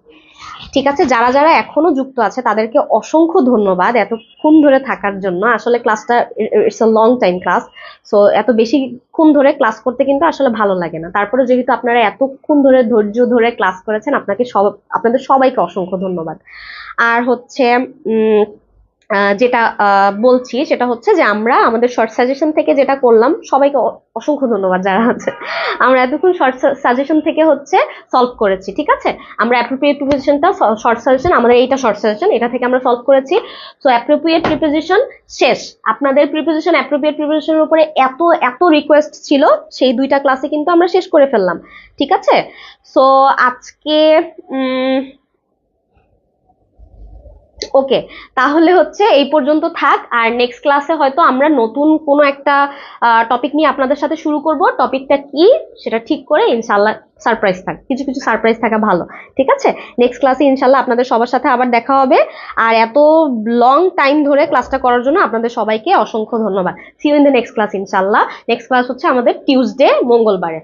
ঠিক আছে, যারা যারা এখনো যুক্ত আছে তাদেরকে অসংখ্য ধন্যবাদ এতক্ষণ ধরে থাকার জন্য। আসলে ক্লাসটা it's a long time class, so এত বেশিক্ষণ ধরে ক্লাস করতে কিন্তু আসলে ভালো লাগে না। তারপরে যেহেতু আপনারা এতক্ষণ ধরে ধৈর্য ধরে ক্লাস করেছেন, আপনাদের সবাইকে অসংখ্য ধন্যবাদ। আর হচ্ছে যেটা বলছি সেটা হচ্ছে যে আমরা আমাদের শর্ট সাজেশন থেকে যেটা করলাম, সবাইকে অসংখ্য ধন্যবাদ যারা আছে, আমরা এতক্ষণ শর্ট সাজেশন থেকে হচ্ছে সলভ করেছি। ঠিক আছে, আমরা অ্যাপ্রোপ্রিয়েট প্রিপোজিশনটা, শর্ট সাজেশন আমাদের এইটা শর্ট সাজেশন, এটা থেকে আমরা সলভ করেছি। সো অ্যাপ্রোপ্রিয়েট প্রিপোজিশন শেষ। আপনাদের প্রিপোজিশন, অ্যাপ্রোপ্রিয়েট প্রিপোজিশনের উপরে এত এত রিকোয়েস্ট ছিল, সেই 2টা ক্লাসে কিন্তু আমরা শেষ করে ফেললাম। ঠিক আছে, সো আজকে ওকে, তাহলে হচ্ছে এই পর্যন্ত থাক। আর নেক্সট ক্লাসে হয়তো আমরা নতুন কোনো একটা টপিক নিয়ে আপনাদের সাথে শুরু করব। টপিকটা কি সেটা ঠিক করে ইনশাল্লাহ সারপ্রাইজ থাক, কিছু কিছু সারপ্রাইজ থাকা ভালো। ঠিক আছে, নেক্সট ক্লাসে ইনশাল্লাহ আপনাদের সবার সাথে আবার দেখা হবে। আর এত লং টাইম ধরে ক্লাসটা করার জন্য আপনাদের সবাইকে অসংখ্য ধন্যবাদ। See you in the next class ইনশাল্লাহ। নেক্সট ক্লাস হচ্ছে আমাদের টিউসডে, মঙ্গলবারে।